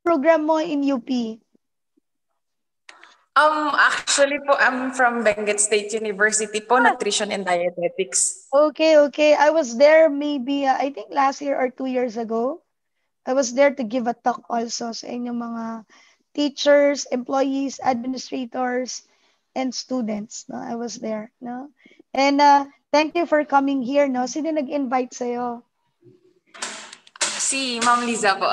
program mo in UP? Actually po, I'm from Benguet State University po, Nutrition and Dietetics. Okay. I was there maybe, I think last year or 2 years ago. I was there to give a talk also sa inyong mga teachers, employees, administrators, and students. No, I was there. No, and thank you for coming here. No, sino nag-invite sa'yo? Si Ma'am Liza po.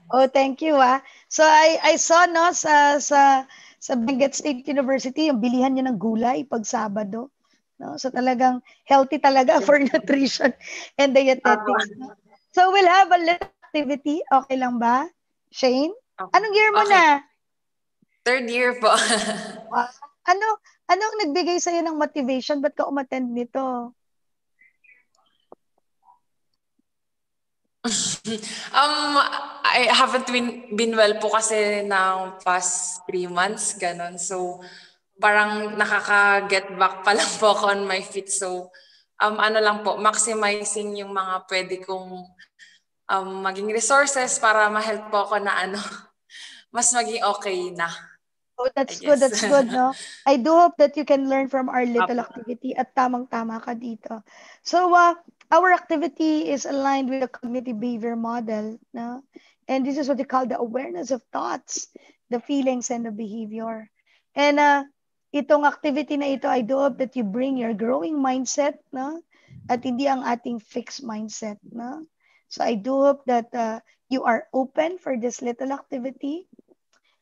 Oh, thank you. So I saw no sa Benguet State University yung bilihan niya ng gulay pag Sabado. No, so talagang healthy talaga for nutrition and dietetics. No? So we'll have a little activity. Okay lang ba? Shane? Anong year mo na? 3rd year po. Anong nagbigay sa'yo ng motivation? Ba't ka umattend nito? I haven't been well po kasi ng past 3 months, ganun. So, parang nakaka-get back pa lang po ako on my feet. So, ano lang po, maximizing yung mga pwede kong maging resources para ma-help po ako na mas maging okay na. Oh, that's good, no? I do hope that you can learn from our little activity at tamang-tama ka dito. So, our activity is aligned with the cognitive behavior model, no? And this is what we call the awareness of thoughts, the feelings, and the behavior. And itong activity na ito, I do hope that you bring your growing mindset, no? At hindi ang ating fixed mindset, no? So I do hope that you are open for this little activity.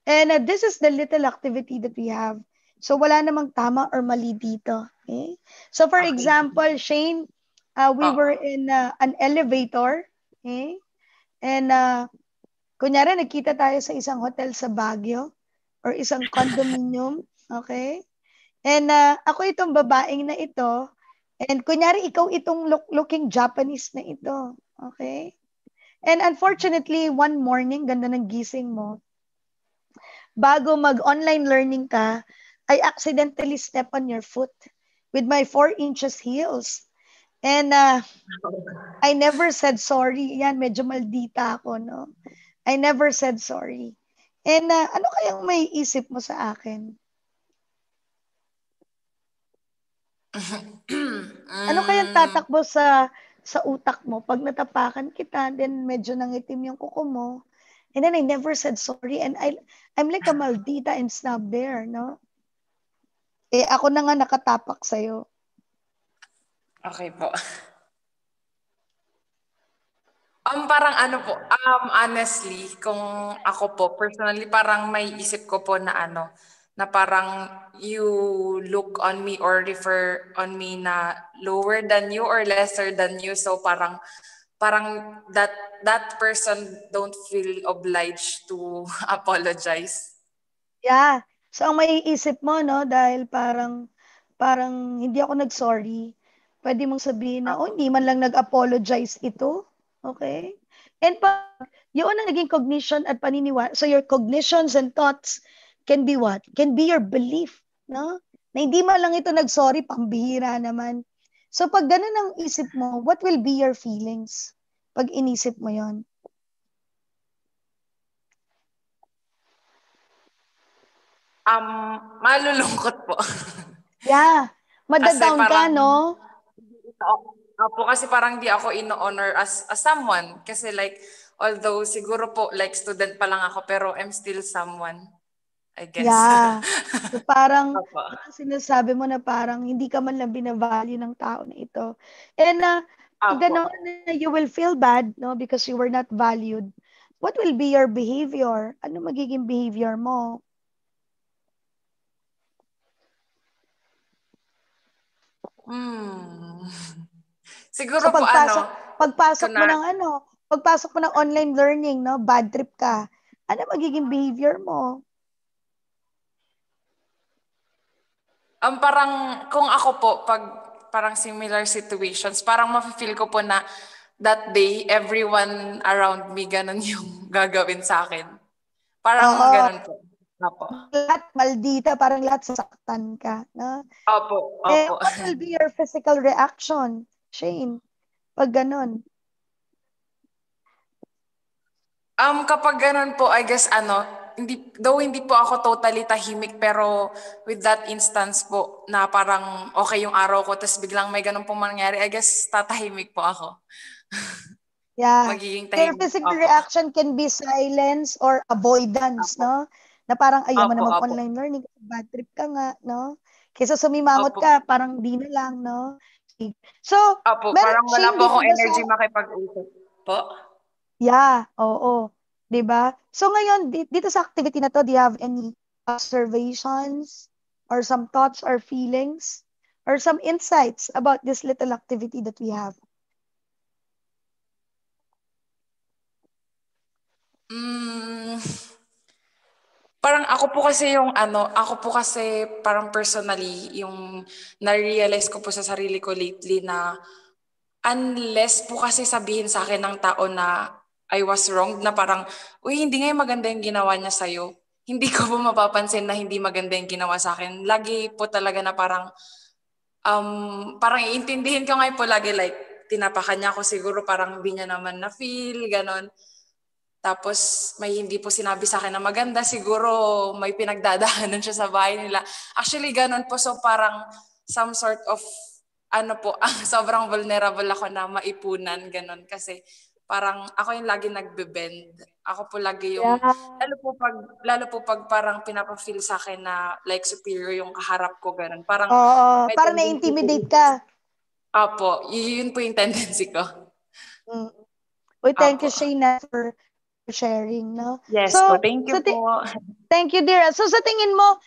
And this is the little activity that we have. So wala namang tama or mali dito. Okay? So for example, Shane, we were in an elevator. Okay? And kunyari nagkita tayo sa isang hotel sa Baguio or isang condominium. Okay? And ako itong babaeng na ito. And kunyari ikaw itong looking Japanese na ito. Okay? And unfortunately, one morning, ganda ng gising mo, bago mag-online learning ka, I accidentally step on your foot with my 4 inches heels. And I never said sorry. Yan, medyo maldita ako, no? I never said sorry. And ano kayang may isip mo sa akin? Ano kayang tatakbo sa utak mo pag natapakan kita, then medyo nangitim yung kuko mo, and then I never said sorry, and I'm like a maldita and snob there, no? Ako na nga nakatapak sa'yo. Okay po. Parang po, honestly, kung ako po, personally, parang may isip ko po na na parang you look on me or refer on me na lower than you or lesser than you. So parang that person don't feel obliged to apologize. Yeah. So ang maiisip mo, no, dahil parang hindi ako nag-sorry, pwede mong sabihin na, hindi man lang nag-apologize ito. Okay? And yun ang naging cognition at paniniwala. So your cognitions and thoughts can be what? Can be your belief, no? Na hindi man lang ito nag-sorry, pambihira naman. So pag ganun ang isip mo, what will be your feelings pag inisip mo yon? Malulungkot po. Yeah. Madadown ka, no? Opo, kasi parang di ako ino-honor as someone. Kasi like, although siguro po, like student pa lang ako, pero I'm still someone, I guess. Yeah. So parang sinasabi mo na parang hindi ka man lang binavalue ng tao na ito. And gano'n na you will feel bad, no? Because you were not valued. What will be your behavior? Ano magiging behavior mo? Siguro so, po pagpasok mo ng online learning, no? Bad trip ka. Ano magiging behavior mo? Parang kung ako po, pag parang similar situations, parang mafe-feel ko po na that day, everyone around me, ganun yung gagawin sa akin. Parang Oo. ganun po. Opo. Lahat maldita, parang lahat sasaktan ka. No? Opo. What will be your physical reaction, Shane, pag ganun? Kapag ganun po, I guess hindi po ako totally tahimik, pero with that instance po na parang okay yung araw ko, tapos biglang may ganun pong mangyari, I guess tatahimik po ako. Yeah. Magiging Your tahimik. physical Opo. reaction can be silence or avoidance, Opo. no? Na parang ayaw mo na Opo. mag-online learning, bad trip ka nga, no? Kaysa sumimangot Opo. ka, parang di na lang, no? So, Opo, parang wala Shane, po dito akong ba energy sa... makipag-usap po. Yeah, oo. 'Di ba? So ngayon, dito sa activity na to, do you have any observations or some thoughts or feelings or some insights about this little activity that we have? Parang ako po kasi parang personally, yung na-realize ko po sa sarili ko lately na unless po kasi sabihin sa akin ng tao na I was wrong, na parang, uy, hindi nga yung maganda yung ginawa niya sa'yo. Hindi ko po mapapansin na hindi maganda yung ginawa sa akin. Lagi po talaga na parang iintindihin ko nga po lagi, like, tinapakan niya ako siguro, parang hindi niya naman na-feel, ganon. Tapos may hindi po sinabi sa akin na maganda, siguro may pinagdadaanan siya sa bahay nila. Actually, ganun po. So parang some sort of, sobrang vulnerable ako na maipunan, ganun. Kasi parang ako yung lagi nagbe-bend. Ako po lagi yung, lalo po pag parang pinapa-feel sa akin na like superior yung kaharap ko, ganun. Parang Oo, may parang tendency na-intimidate ka. Apo, yun po yung tendency ko. Uy, thank you, Apo. Shayna, for sharing, no? Yes So, po, thank you po. thank you, dear. So, sa tingin mo,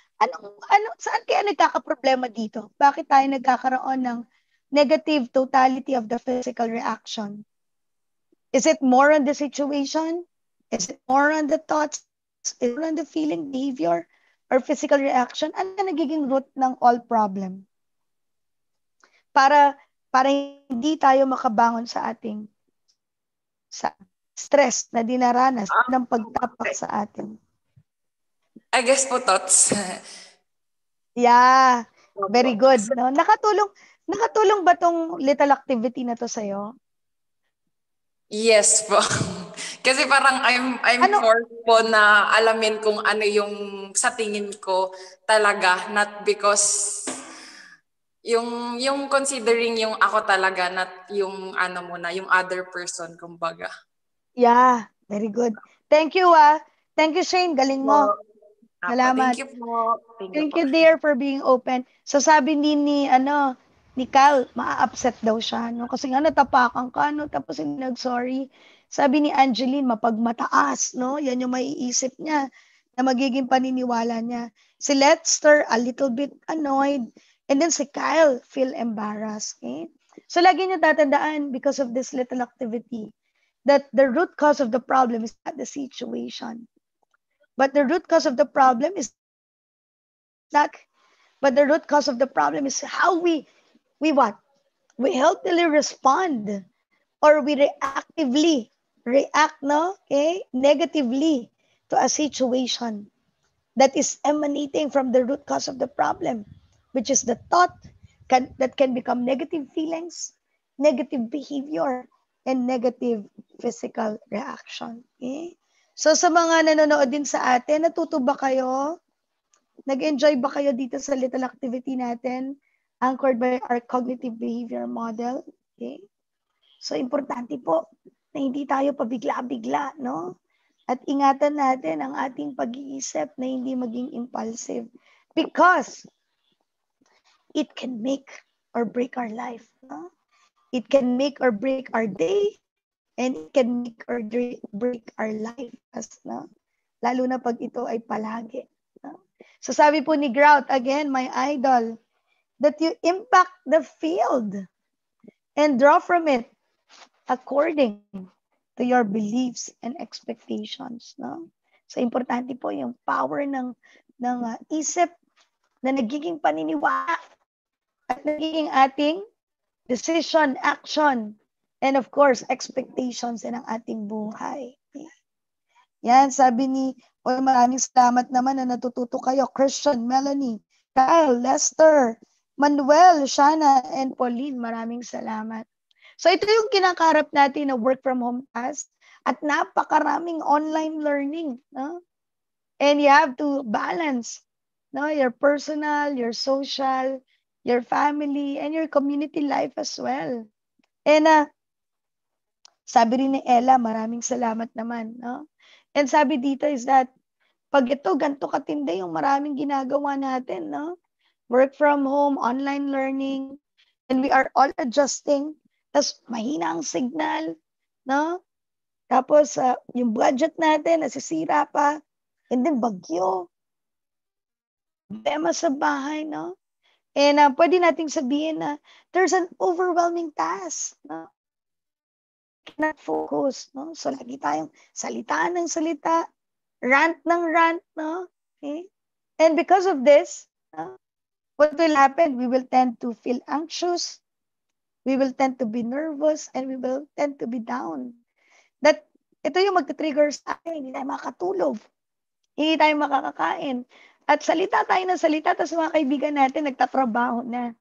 saan kaya nagkakaproblema dito? Bakit tayo nagkakaroon ng negative totality of the physical reaction? Is it more on the situation? Is it more on the thoughts? Is it more on the feeling, behavior, or physical reaction? Ano na nagiging root ng all problem? Para hindi tayo makabangon sa ating stress na dinaranas ng pagtapak sa atin. I guess po thoughts. Yeah, very good. No? Nakatulong ba tong little activity na to sa'yo? Yes po. Kasi parang I'm forced po na alamin kung ano yung sa tingin ko talaga, not because yung considering yung ako talaga, not yung yung other person, kumbaga. Yeah, very good. Thank you, Thank you, Shane. Galing mo. Salamat. Thank you po. Thank you, dear, for being open. So sabi ni Cal, maa-upset daw siya, no? Kasi nga natapakan ka, no? Tapos hindi nag-sorry. Sabi ni Angeline, mapagmataas, no? Yan yung maiisip niya na magiging paniniwala niya. Si Lester, a little bit annoyed. And then si Kyle, feel embarrassed. Okay? So lagi niyo tatandaan, because of this little activity, that the root cause of the problem is not the situation. But the root cause of the problem is how we what? We healthily respond or we reactively react, no? Okay? Negatively to a situation that is emanating from the root cause of the problem, which is the thought that can become negative feelings, negative behavior, and negative physical reaction. Okay? So sa mga nanonood din sa atin, natuto ba kayo? Nag-enjoy ba kayo dito sa little activity natin anchored by our cognitive behavior model? Okay? So importante po na hindi tayo pabigla-bigla, no? At ingatan natin ang ating pag-iisip na hindi maging impulsive because it can make or break our life. No? It can make or break our day and it can make or break our life. No? Lalo na pag ito ay palagi. No? So sabi po ni Grout, again, my idol, that you impact the field and draw from it according to your beliefs and expectations. No? So importante po yung power ng isip na nagiging paniniwala at nagiging ating decision, action, and of course, expectations ng ating buhay. Yan, sabi ni, maraming salamat naman na natututo kayo. Christian, Melanie, Kyle, Lester, Manuel, Shana, and Pauline, maraming salamat. So ito yung kinakarap natin na work from home task at napakaraming online learning. No? And you have to balance your personal, your social, your family, and your community life as well. And sabi rin ni Ella, maraming salamat naman. No? And sabi dito is that, pag ito, ganito katindi yung maraming ginagawa natin. No? Work from home, online learning, and we are all adjusting. Tapos mahina ang signal. No? Tapos yung budget natin, nasisira pa. And then bagyo. Problema sa bahay, no? And pwede nating sabihin na there's an overwhelming task, no? Cannot focus, no? So lagi tayong salita ng salita, rant ng rant, no? Okay? And because of this, what will happen? We will tend to feel anxious, we will tend to be nervous, and we will tend to be down. Ito yung magte-trigger sa atin, hindi tayo makatulog, hindi tayo makakakain. At salita tayo ng salita, tapos mga kaibigan natin nagtatrabaho na.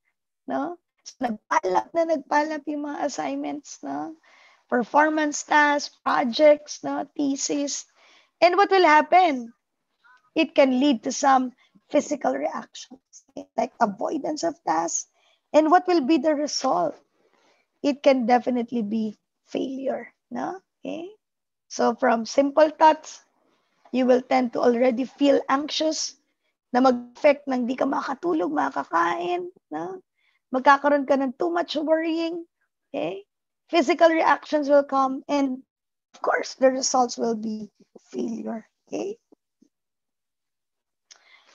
No? So, nagpalap yung mga assignments, no? Performance tasks, projects, no? Thesis. And what will happen? It can lead to some physical reactions, like avoidance of tasks. And what will be the result? It can definitely be failure. No? Okay? So from simple thoughts, you will tend to already feel anxious na mag-affect ng di ka makatulog, makakain, no? Magkakaroon ka ng too much worrying, okay? Physical reactions will come, and of course, the results will be failure, okay?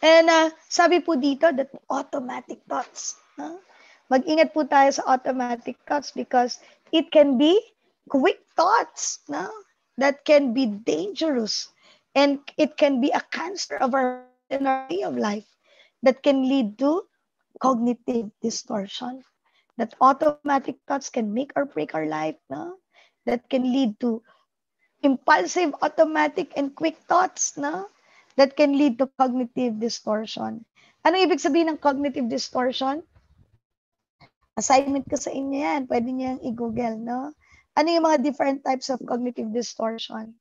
And sabi po dito that automatic thoughts, no? Mag-ingat po tayo sa automatic thoughts because it can be quick thoughts, no? That can be dangerous, and it can be a cancer of our way of life that can lead to cognitive distortion. That automatic thoughts can make or break our life, no? That can lead to impulsive, automatic, and quick thoughts, no? That can lead to cognitive distortion. Ano ibig sabihin ng cognitive distortion? Assignment ko sa inyo yan. Pwede niyo yung i-google, no? Ano yung mga different types of cognitive distortion?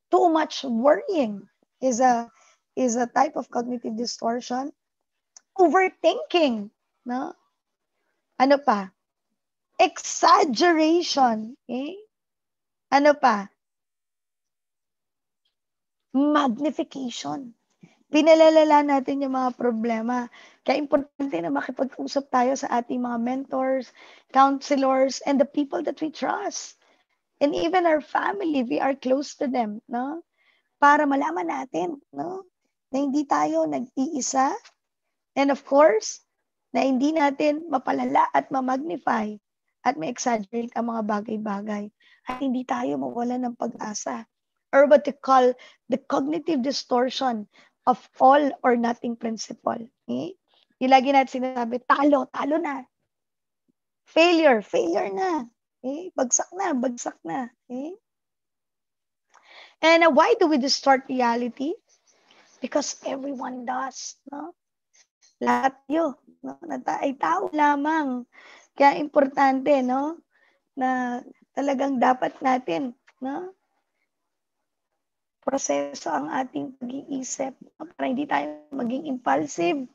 Too much worrying is a type of cognitive distortion. Overthinking, no? Ano pa? Exaggeration, okay? Ano pa? Magnification. Pinalalala natin yung mga problema. Kaya importante na makipag-usap tayo sa ating mga mentors, counselors, and the people that we trust. And even our family, we are close to them, no? Para malaman natin, no? Na hindi tayo nag-iisa. And of course, na hindi natin mapalala at ma-magnify at ma-exaggerate ang mga bagay-bagay. At hindi tayo mawala ng pag-asa. Or what they call the cognitive distortion of all or nothing principle. Okay? Yung lagi natin sinasabi, talo na. Failure na. Okay? Bagsak na. Okay? And why do we distort reality? Because everyone does. No? Lahat yun. No? Ay tao lamang. Kaya importante, no? Na talagang dapat natin, no? Proseso ang ating pag-iisip para hindi tayo maging impulsive,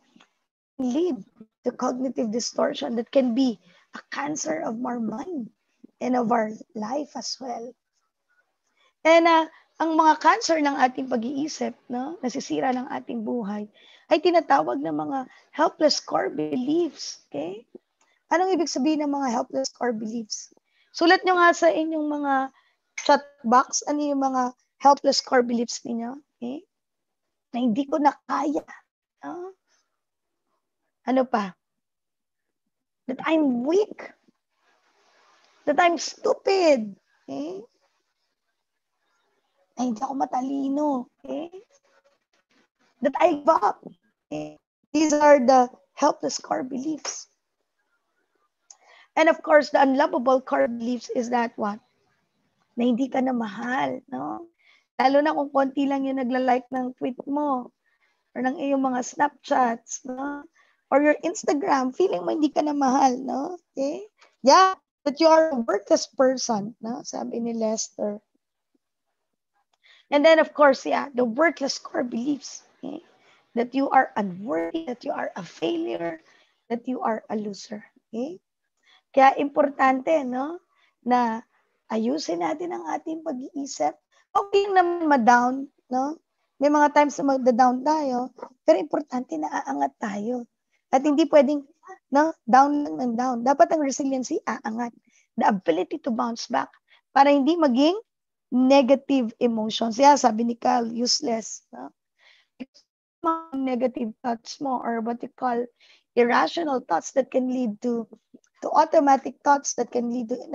lead to cognitive distortion that can be a cancer of our mind and of our life as well. And ang mga cancer ng ating pag-iisip, no, nasisira ng ating buhay, ay tinatawag ng mga helpless core beliefs. Okay? Anong ibig sabihin ng mga helpless core beliefs? Sulat nyo nga sa inyong mga chat box, ano yung mga helpless core beliefs ninyo? Okay? Na hindi ko na kaya. No? Ano pa? That I'm weak. That I'm stupid. Okay? Na hindi ako matalino. Okay? That I give up. Okay? These are the helpless core beliefs. And of course, the unlovable core beliefs is that what? Na hindi ka na mahal, no? Lalo na kung konti lang yung nagla-like ng tweet mo or ng iyong mga Snapchats, no? Or your Instagram, feeling mo hindi ka na mahal, no? Okay? Yeah, that you are a worthless person, no? Sabi ni Lester. And then, of course, yeah, the worthless core beliefs, okay? That you are unworthy, that you are a failure, that you are a loser. Okay? Kaya importante, no? Na ayusin natin ang ating pag-iisip. Okay naman ma-down, no? May mga times na magda-down tayo, pero importante na aangat tayo. At hindi pwedeng, no? Down lang ng down. Dapat ang resiliency, aangat. The ability to bounce back para hindi maging negative emotions. Yeah, sabi ni Kyle, useless. No? Negative thoughts mo or what you call irrational thoughts that can lead to automatic thoughts that can lead to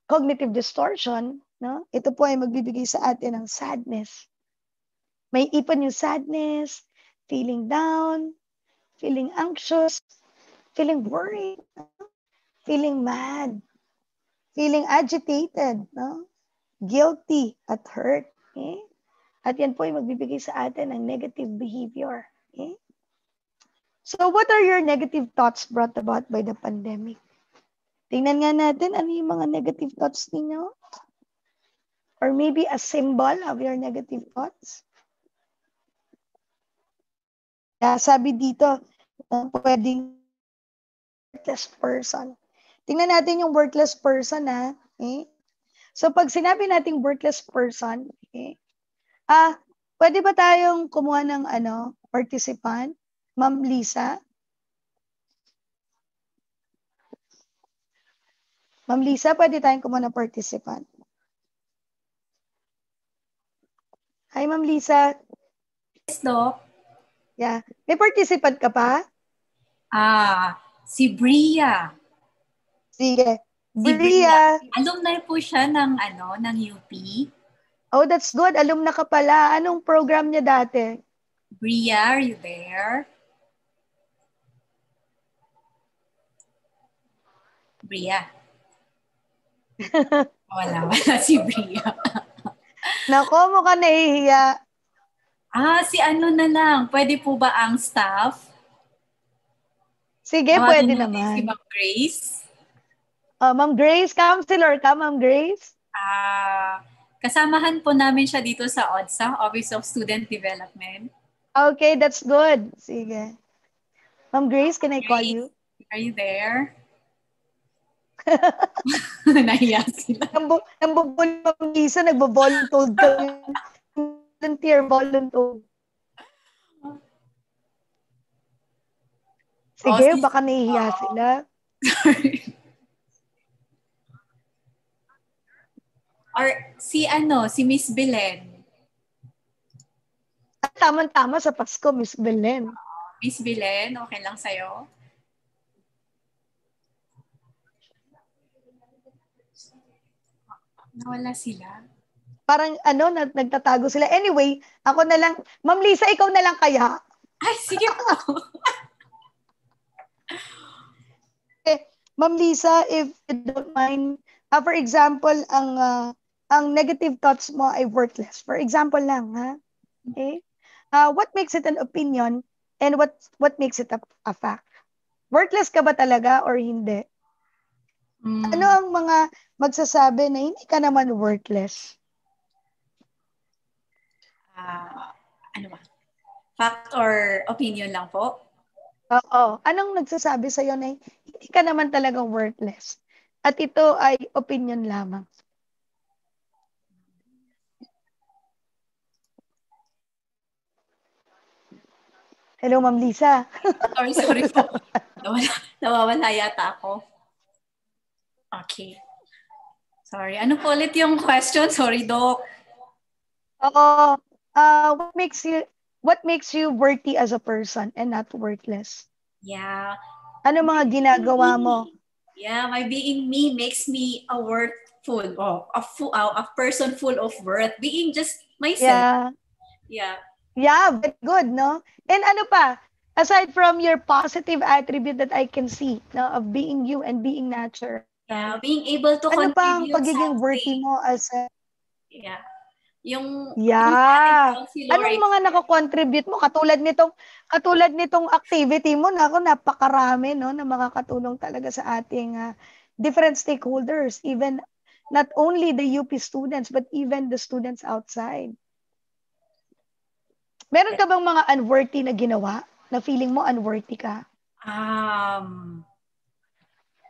cognitive distortion. No? Ito po ay magbibigay sa atin ng sadness. May ipon yung sadness, feeling down, feeling anxious, feeling worried, feeling mad, feeling agitated, no? Guilty at hurt. Okay? At yan po ay magbibigay sa atin ng negative behavior. Okay? So what are your negative thoughts brought about by the pandemic? Tingnan nga natin ano yung mga negative thoughts ninyo. Or maybe a symbol of your negative thoughts. Kaya sabi dito, pwedeng worthless person. Tingnan natin yung worthless person, ha? Okay? So, pag sinabi nating worthless person, okay, pwede ba tayong kumuha ng participant? Ma'am Lisa? Ma'am Lisa, pwede tayong kumuha ng participant? Hi, Ma'am Lisa. Yes, Doc. Yeah. May participant ka pa? Si Bria. Sige. Si Bria. Alumni po siya ng UP. Oh, that's good. Alumna ka pala. Anong program niya dati? Bria, are you there? Bria. Wala si Bria. Nako, mukhang nahihiya. Si na lang. Pwede po ba ang staff? Sige, pwede naman. Si Ma'am Grace. Ma'am Grace, counselor ka, Ma'am Grace? Kasamahan po namin siya dito sa ODSA, Office of Student Development. Okay, that's good. Sige. Ma'am Grace, can I call you? Are you there? Nahiya sila. Nambubuli Ma'am Lisa, nagbo-voluntold ka. Volunteer. Sige, baka nahihiya sila. Or si Miss Belen. Tama-tama sa Pasko, Miss Belen. Miss Belen, okay lang sa'yo? Nawala sila. Parang nagtatago sila. Anyway, ako na lang. Ma'am Lisa, ikaw na lang kaya. Ay, sige po. Ma'am Lisa, if you don't mind, for example, ang negative thoughts mo ay worthless. For example lang, ha? Okay? What makes it an opinion and what makes it a fact? Worthless ka ba talaga or hindi? Ano ang mga magsasabi na hindi ka naman worthless? Ano ba? Fact or opinion lang po? Oo. Anong nagsasabi sa'yo na hindi ka naman talagang worthless? At ito ay opinion lamang. Hello, Ma'am Lisa. Sorry po. Nawawala yata ako. Okay. Sorry. Ano po ulit yung question? Sorry, Doc. Oo. What makes you worthy as a person and not worthless? Yeah. Ano mga ginagawa mo? Yeah, my being me makes me a worthful, a person full of worth. Being just myself. Yeah. Very good, no? And ano pa? Aside from your positive attribute that I can see, no, of being you and being natural, Yeah, being able to ano pa ang contribute pagiging worthy something. mo as a, Yeah. Yung sa ating yeah. counselor, Anong mga nako-contribute mo katulad nitong activity mo, nako napakarami no na makakatulong talaga sa ating different stakeholders, even not only the UP students but even the students outside. Meron ka bang mga unworthy na ginawa na feeling mo unworthy ka?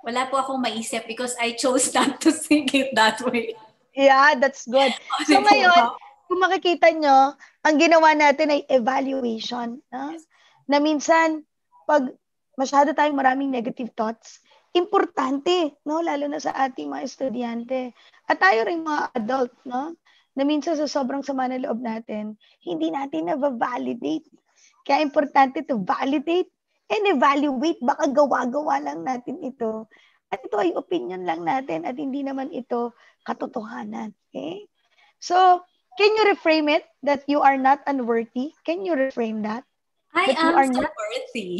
Wala po akong maisip because I chose not to think it that way. Yeah, that's good. So Ano po ngayon, ba? kung makikita nyo, ang ginawa natin ay evaluation. No? Na minsan, pag masyado tayong maraming negative thoughts, importante, no? Lalo na sa ating mga estudyante. At tayo rin mga adult, no? Na minsan sa sobrang sama ng loob natin, hindi natin na-validate. Kaya importante to validate and evaluate. Baka gawa-gawa lang natin ito. At ito ay opinion lang natin at hindi naman ito katotohanan. Okay? So, can you reframe it that you are not unworthy? Can you reframe that? I That you am are so not? worthy.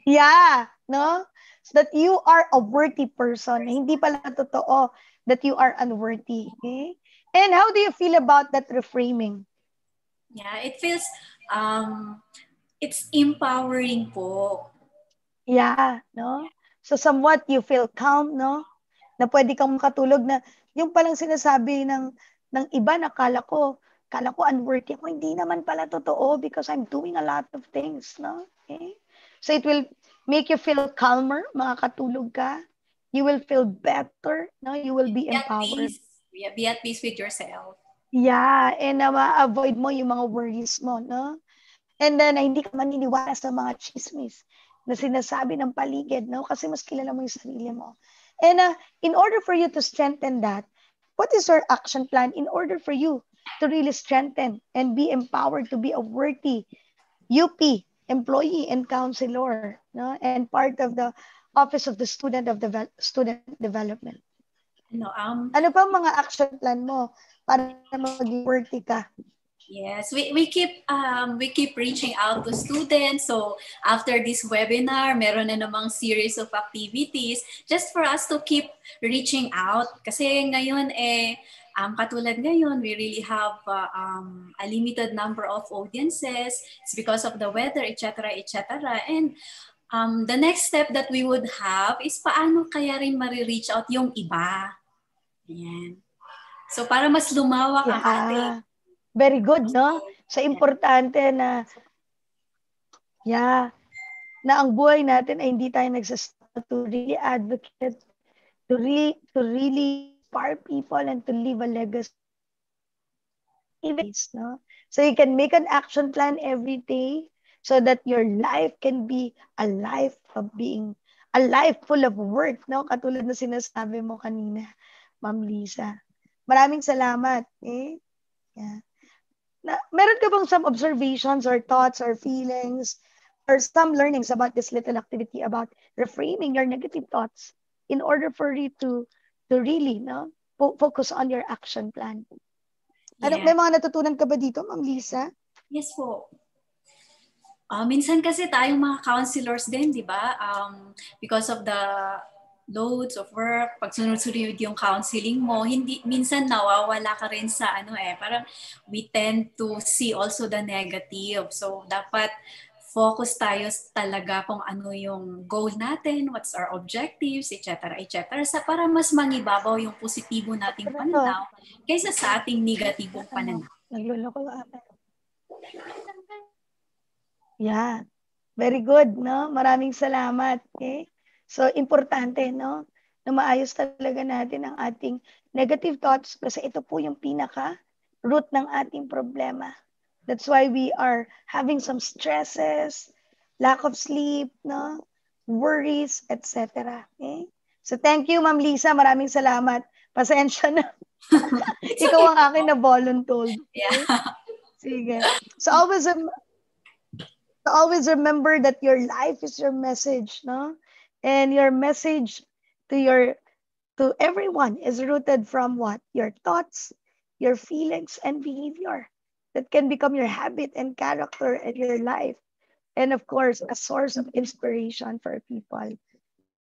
Yeah, no? So that you are a worthy person. Hindi pala totoo that you are unworthy. Okay? And how do you feel about that reframing? Yeah, it feels, it's empowering po. Yeah, no? So somewhat you feel calm, no? Na pwede kang makatulog na yung palang sinasabi ng iba na kala ko unworthy ako, hindi naman pala totoo because I'm doing a lot of things, no? Okay? So it will make you feel calmer, makakatulog ka. You will feel better, no? You will be Be at empowered. peace. Yeah, be at peace with yourself. Yeah, and ma-avoid mo yung mga worries mo, no? And then, hindi ka maniniwala sa mga chismis na sinasabi ng paligid, no? Kasi mas kilala mo yung sarili mo. And in order for you to strengthen that, what is your action plan in order for you to really strengthen and be empowered to be a worthy UP employee and counselor, no? And part of the Office of the Student Development? No, Ano pa ang mga action plan mo para maging worthy ka? yes, we keep reaching out to students. So after this webinar, meron na namang series of activities just for us to keep reaching out. Kasi ngayon katulad ngayon, we really have a limited number of audiences. It's because of the weather, etc., etc. And the next step that we would have is paano kaya rin ma-reach out yung iba. Ayan. So para mas lumawak ang ating. Very good, no? So, importante na, na ang buhay natin ay hindi tayo nagsastop to really advocate, to really inspire people and to leave a legacy. Even, no? So, you can make an action plan every day so that your life can be a life full of work, no? Katulad na sinasabi mo kanina, Ma'am Lisa. Maraming salamat. Yeah. Meron ka bang some observations or thoughts or feelings or some learnings about this little activity about reframing your negative thoughts in order for you to really focus on your action plan? Yeah. May mga natutunan ka ba dito, Ma'am Lisa? Yes po. Minsan kasi tayong mga counselors din, di ba? Because of the loads of work, pag sunod-sunod yung counseling mo, minsan nawawala ka rin sa parang we tend to see also the negative. So dapat focus tayo talaga kung ano yung goal natin, what's our objectives, etc. etc. Para mas mangibabaw yung positibo nating pananaw kaysa sa ating negatibong pananaw. Nagluloko ako. Yeah. Very good, no? Maraming salamat. Okay? So, importante, no? Na maayos talaga natin ang ating negative thoughts kasi ito po yung pinaka-root ng ating problema. That's why we are having some stresses, lack of sleep, no? Worries, etc. Okay? So, thank you, Ma'am Lisa. Maraming salamat. Pasensya na. Ikaw ang akin na voluntold. Okay? Yeah. Sige. So, always remember that your life is your message, no? And your message to everyone is rooted from what? Your thoughts, your feelings, and behavior that can become your habit and character in your life. and of course, a source of inspiration for people.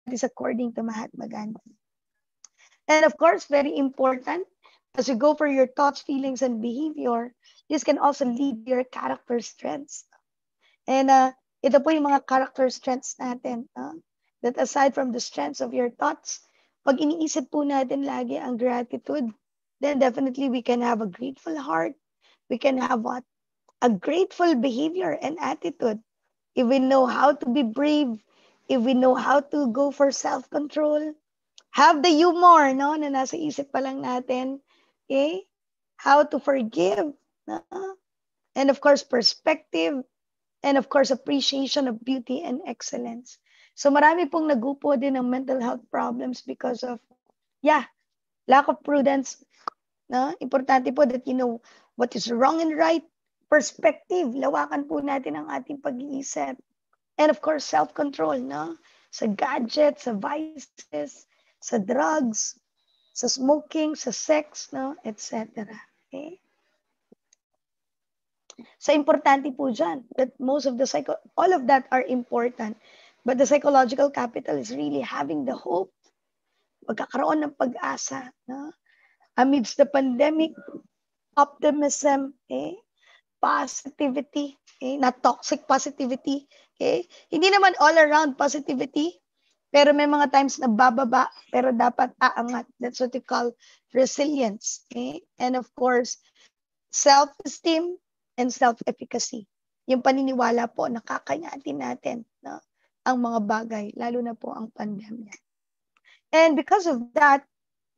That is according to Mahatma Gandhi. And of course, very important, as you go for your thoughts, feelings, and behavior, this can also lead to your character strengths. And ito po yung mga character strengths natin. That aside from the strengths of your thoughts, pag iniisip po natin lagi ang gratitude, then definitely we can have a grateful heart. We can have what? A grateful behavior and attitude. If we know how to be brave, if we know how to go for self-control, have the humor, no, na nasa isip pa lang natin, okay? How to forgive, no? And of course, perspective, and of course, appreciation of beauty and excellence. So marami pong nagupo din ng mental health problems because of, lack of prudence. No? Importante po that you know what is wrong and right. Perspective, lawakan po natin ang ating pag-iisip. And of course, self-control, no? Sa gadgets, sa vices, sa drugs, sa smoking, sa sex, no? Etc. Okay? So, importante po dyan that most of the all of that are important. But the psychological capital is really having the hope, magkakaroon ng pag-asa, no? Amidst the pandemic, optimism, okay? Positivity, okay? Not toxic positivity, okay? Hindi naman all around positivity, pero may mga times na bababa, pero dapat aangat. That's what we call resilience, okay? And of course, self-esteem and self-efficacy. Yung paniniwala po, nakakayanin natin, no? Ang mga bagay, lalo na po ang pandemya. And because of that,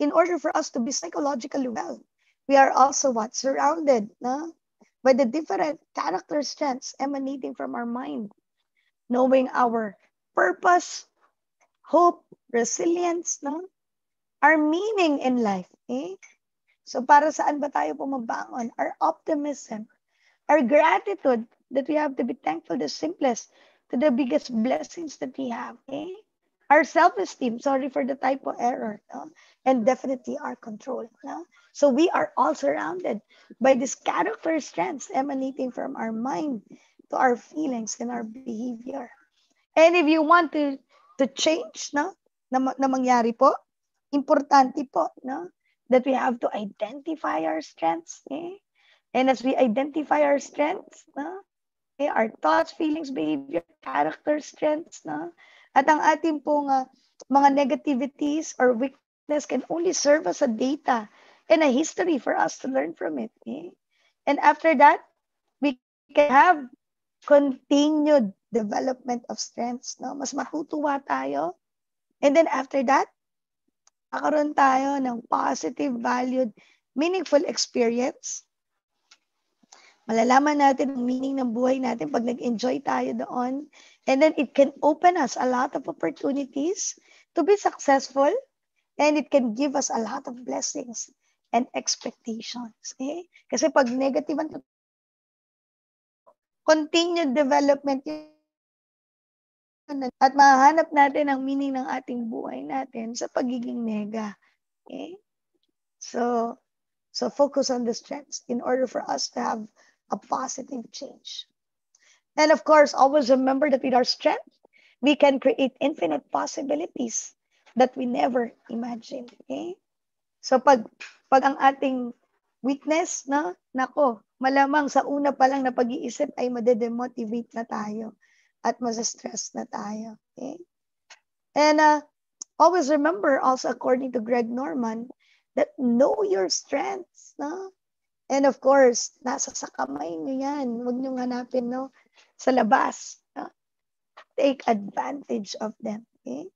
in order for us to be psychologically well, we are also what? Surrounded, no? By the different character strengths emanating from our mind. Knowing our purpose, hope, resilience, no? Our meaning in life. Eh? So para saan ba tayo pumabangon? Our optimism, our gratitude that we have to be thankful the simplest to the biggest blessings that we have. Eh? Our self-esteem, sorry for the typo error, no? And definitely our control. No? So we are all surrounded by these character strengths emanating from our mind to our feelings and our behavior. And if you want to change, no, na mangyari po, importante po, no, that we have to identify our strengths. Eh? And as we identify our strengths, no, eh, our thoughts, feelings, behavior, character strengths, no, at ang ating pong mga negativities or weakness can only serve as a data and a history for us to learn from it. Eh? And after that, we can have continued development of strengths. No? Mas matutuwa tayo. And then after that, makaroon tayo ng positive, valued, meaningful experience. Malalaman natin ang meaning ng buhay natin pag nag-enjoy tayo doon. And then it can open us a lot of opportunities to be successful. And it can give us a lot of blessings and expectations. Eh? Kasi pag negative ang continued development at mahanap natin ang meaning ng ating buhay natin sa pagiging nega. Okay? So focus on the strengths in order for us to have a positive change. And of course, always remember that with our strength, we can create infinite possibilities that we never imagined. Okay? So pag ang ating weakness, no, nako, malamang sa una pa lang na pag-iisip ay madedemotivate na tayo at masa-stress na tayo. Okay? And always remember also according to Greg Norman that know your strengths, no? And of course, nasa sa kamay nyo yan. Huwag nyo hanapin, no? Sa labas. No? Take advantage of them. Okay?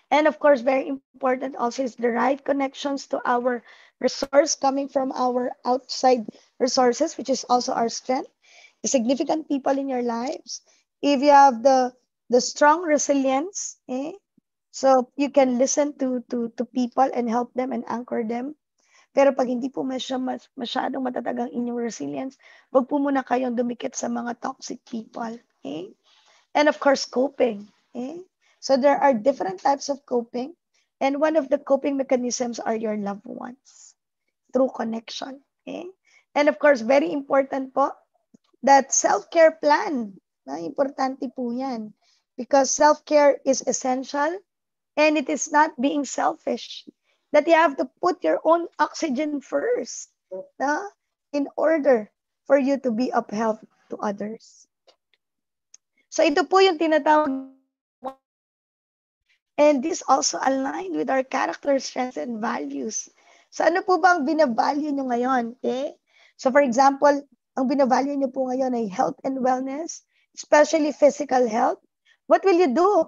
And of course, very important also is the right connections to our resource coming from our outside resources, which is also our strength. The significant people in your lives. If you have the strong resilience, so you can listen to people and help them and anchor them. Pero pag hindi po masyadong matatag ang inyong resilience, wag po muna kayong dumikit sa mga toxic people. Okay? And of course, coping. Okay? So there are different types of coping. And one of the coping mechanisms are your loved ones through connection. Okay? And of course, very important po, that self-care plan Importante po yan. Because self-care is essential and it is not being selfish. That you have to put your own oxygen first in order for you to be of help to others. So ito po yung tinatawag, and this also aligned with our character, strengths, and values. So ano po ba ang binavalue nyo ngayon? Okay? So for example, ang binavalue nyo po ngayon ay health and wellness, especially physical health. What will you do?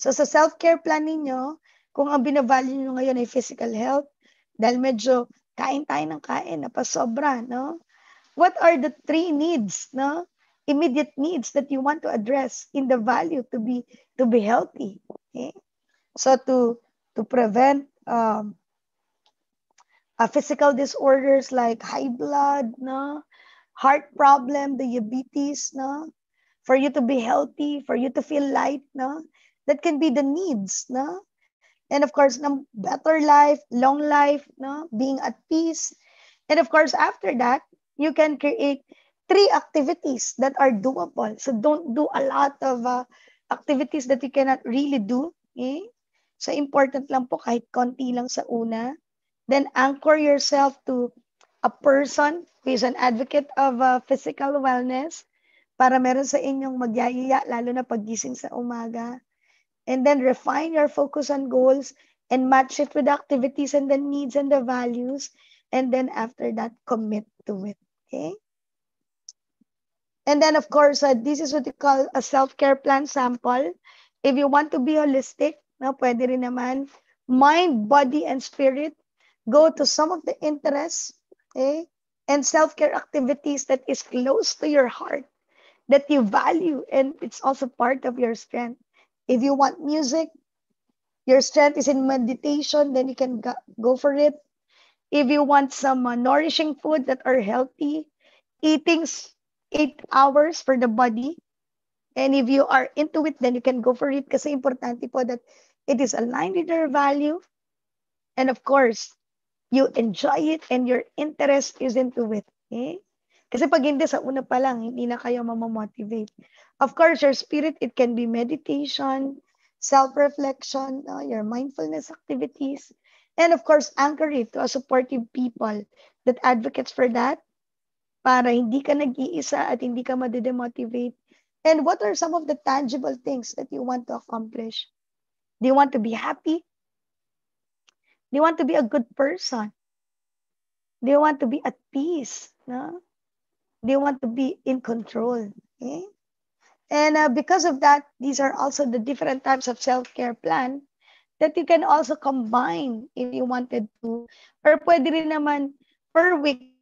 So sa self-care plan ninyo, kung ang binavalue nyo ngayon ay physical health, dahil medyo kain tayo ng kain, napasobra, no? What are the 3 needs, no? Immediate needs that you want to address in the value to be healthy. Okay? So to prevent physical disorders like high blood, no? Heart problem, diabetes, no? For you to be healthy, for you to feel light, no? That can be the needs, no? And of course, better life, long life, no? Being at peace. And of course, after that, you can create 3 activities that are doable. So don't do a lot of activities that you cannot really do. Okay? So important lang po kahit konti lang sa una. Then anchor yourself to a person who is an advocate of physical wellness para meron sa inyong magyayaya lalo na paggising sa umaga. And then refine your focus on goals and match it with the activities and the needs and the values. And then after that, commit to it. Okay? And then of course, this is what you call a self-care plan sample. If you want to be holistic, no, pwede rin naman, mind, body, and spirit, go to some of the interests, okay, and self-care activities that is close to your heart, that you value, and it's also part of your strength. If you want music, your strength is in meditation, then you can go for it. If you want some nourishing food that are healthy, eating 8 hours for the body. And if you are into it, then you can go for it kasi importante po that it is aligned with your value. And of course, you enjoy it and your interest is into it. Okay? Kasi pag hindi sa una pa lang, hindi na kayo mamamotivate. Of course, your spirit, it can be meditation, self-reflection, your mindfulness activities, and of course, anchor it to a supportive people that advocates for that para hindi ka nag-iisa at hindi ka mademotivate. And what are some of the tangible things that you want to accomplish? Do you want to be happy? Do you want to be a good person? Do you want to be at peace? No? Do you want to be in control? Okay? And because of that, these are also the different types of self-care plan that you can also combine if you wanted to. Or pwede rin naman per week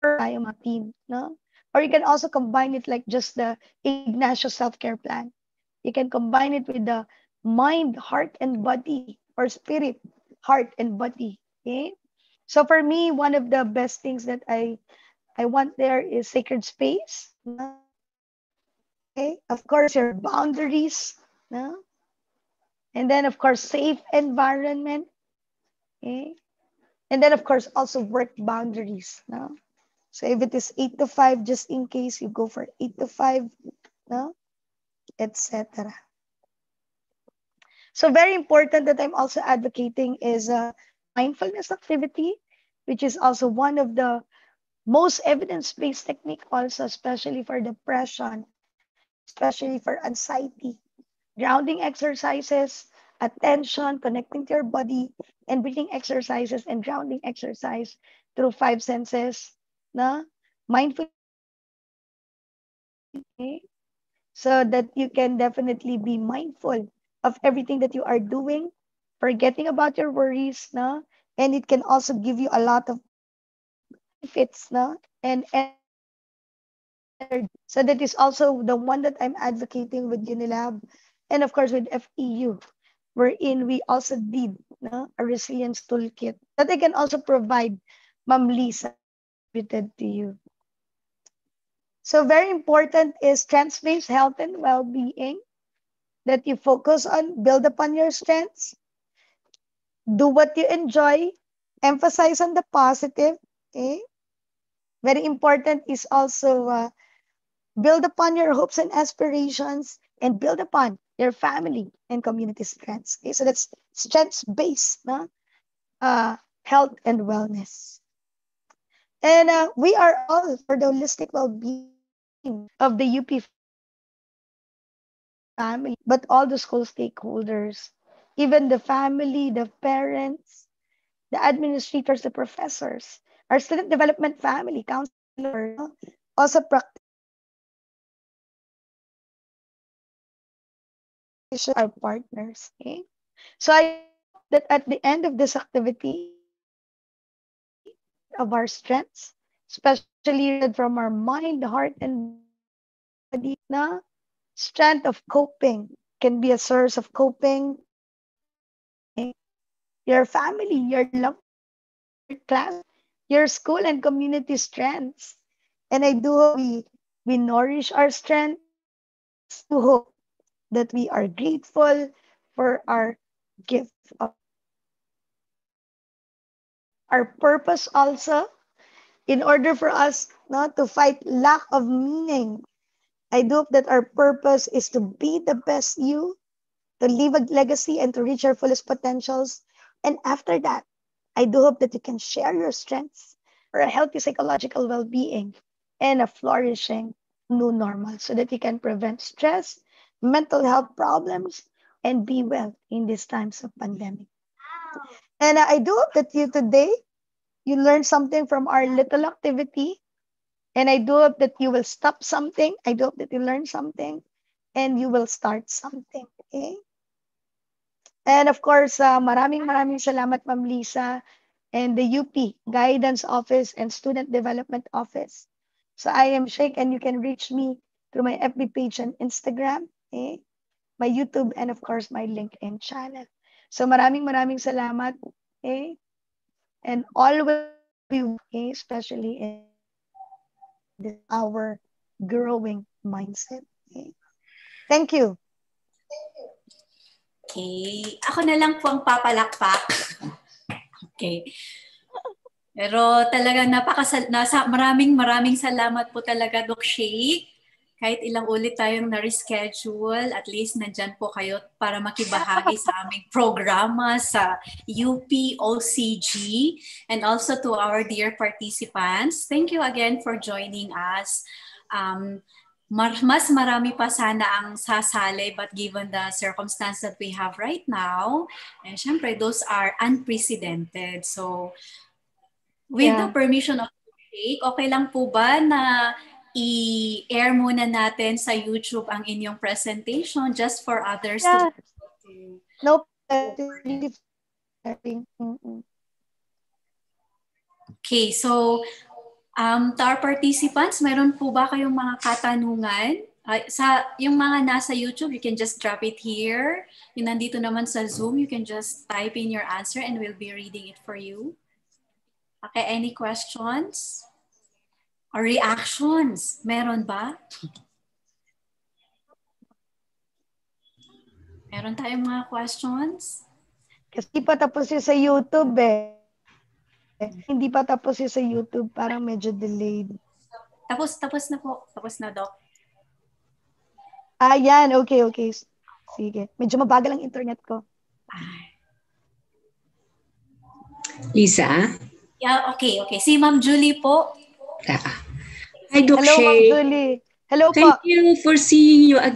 tayo team, no? Or you can also combine it like just the Ignacio self-care plan. You can combine it with the mind, heart, and body, or spirit, heart, and body. Okay? So for me, one of the best things that I want there is sacred space. No? Okay? Of course, your boundaries. No? And then, of course, safe environment. Okay? And then, of course, also work boundaries. No? So if it is 8 to 5, just in case you go for 8 to 5, no? Etc. So very important that I'm also advocating is a mindfulness activity, which is also one of the most evidence-based technique also, especially for depression, especially for anxiety. Grounding exercises, attention, connecting to your body, and breathing exercises and grounding exercise through 5 senses. No? Mindful, okay? So that you can definitely be mindful of everything that you are doing, forgetting about your worries, no? And it can also give you a lot of benefits, no? And so that is also the one that I'm advocating with Unilab, and of course with FEU, wherein we also did a resilience toolkit that I can also provide, Ma'am Lisa, to you. So very important is strengths-based health and well-being, that you focus on, build upon your strengths, do what you enjoy, emphasize on the positive. Okay? Very important is also build upon your hopes and aspirations, and build upon your family and community strengths. Okay? So that's strengths-based, no? Health and wellness. And we are all for the holistic well-being of the UP family, but all the school stakeholders, even the family, the parents, the administrators, the professors, our student development family, counselor, also practice our partners. Okay? So I hope that at the end of this activity, of our strengths, especially from our mind, heart, and body, na strength of coping can be a source of coping. Your family, your love, your class, your school and community strengths. And I do hope we nourish our strengths. To hope that we are grateful for our gift of our purpose also, in order for us not to fight lack of meaning. I do hope that our purpose is to be the best you, to leave a legacy and to reach your fullest potentials. And after that, I do hope that you can share your strengths for a healthy psychological well-being and a flourishing new normal so that you can prevent stress, mental health problems, and be well in these times of pandemic. And I do hope that you learned something from our little activity. And I do hope that you will stop something. I do hope that you learn something and you will start something. Okay? And of course, maraming salamat, Ma'am Lisa, and the UP Guidance Office and Student Development Office. So I am Sheikh, and you can reach me through my FB page and Instagram, okay? My YouTube, and of course, my LinkedIn channel. So maraming salamat, okay? And all will be okay, especially in this, our growing mindset. Okay? Thank you. Okay. Ako na lang po ang papalakpak. Okay. Pero talagang maraming salamat po talaga, Doc Sheikh. Kahit ilang ulit tayong na-reschedule, at least nandyan po kayo para makibahagi sa aming programa sa UP OCG, and also to our dear participants. Thank you again for joining us. Mas marami pa sana ang sasali, but given the circumstance that we have right now, and syempre those are unprecedented. So with the permission of the Sheikh, okay lang po ba na i-air muna natin sa YouTube ang inyong presentation just for others to... No. Okay, so to our participants, meron po ba kayong mga katanungan? Yung mga nasa YouTube, you can just drop it here. Yung nandito naman sa Zoom, you can just type in your answer and we'll be reading it for you. Okay, any questions? Or reactions? Meron ba? Meron tayong mga questions? Kasi pa tapos yun sa YouTube eh. Hindi pa tapos yun sa YouTube. Parang medyo delayed. Tapos na po. Tapos na, Doc. Yan. Okay. Sige. Medyo mabagal ang internet ko. Lisa? Yeah, okay. Si Ma'am Julie po. Hi, Doc Hello, Sheikh. Ma'am Julie. Hello po. Thank you for seeing you again.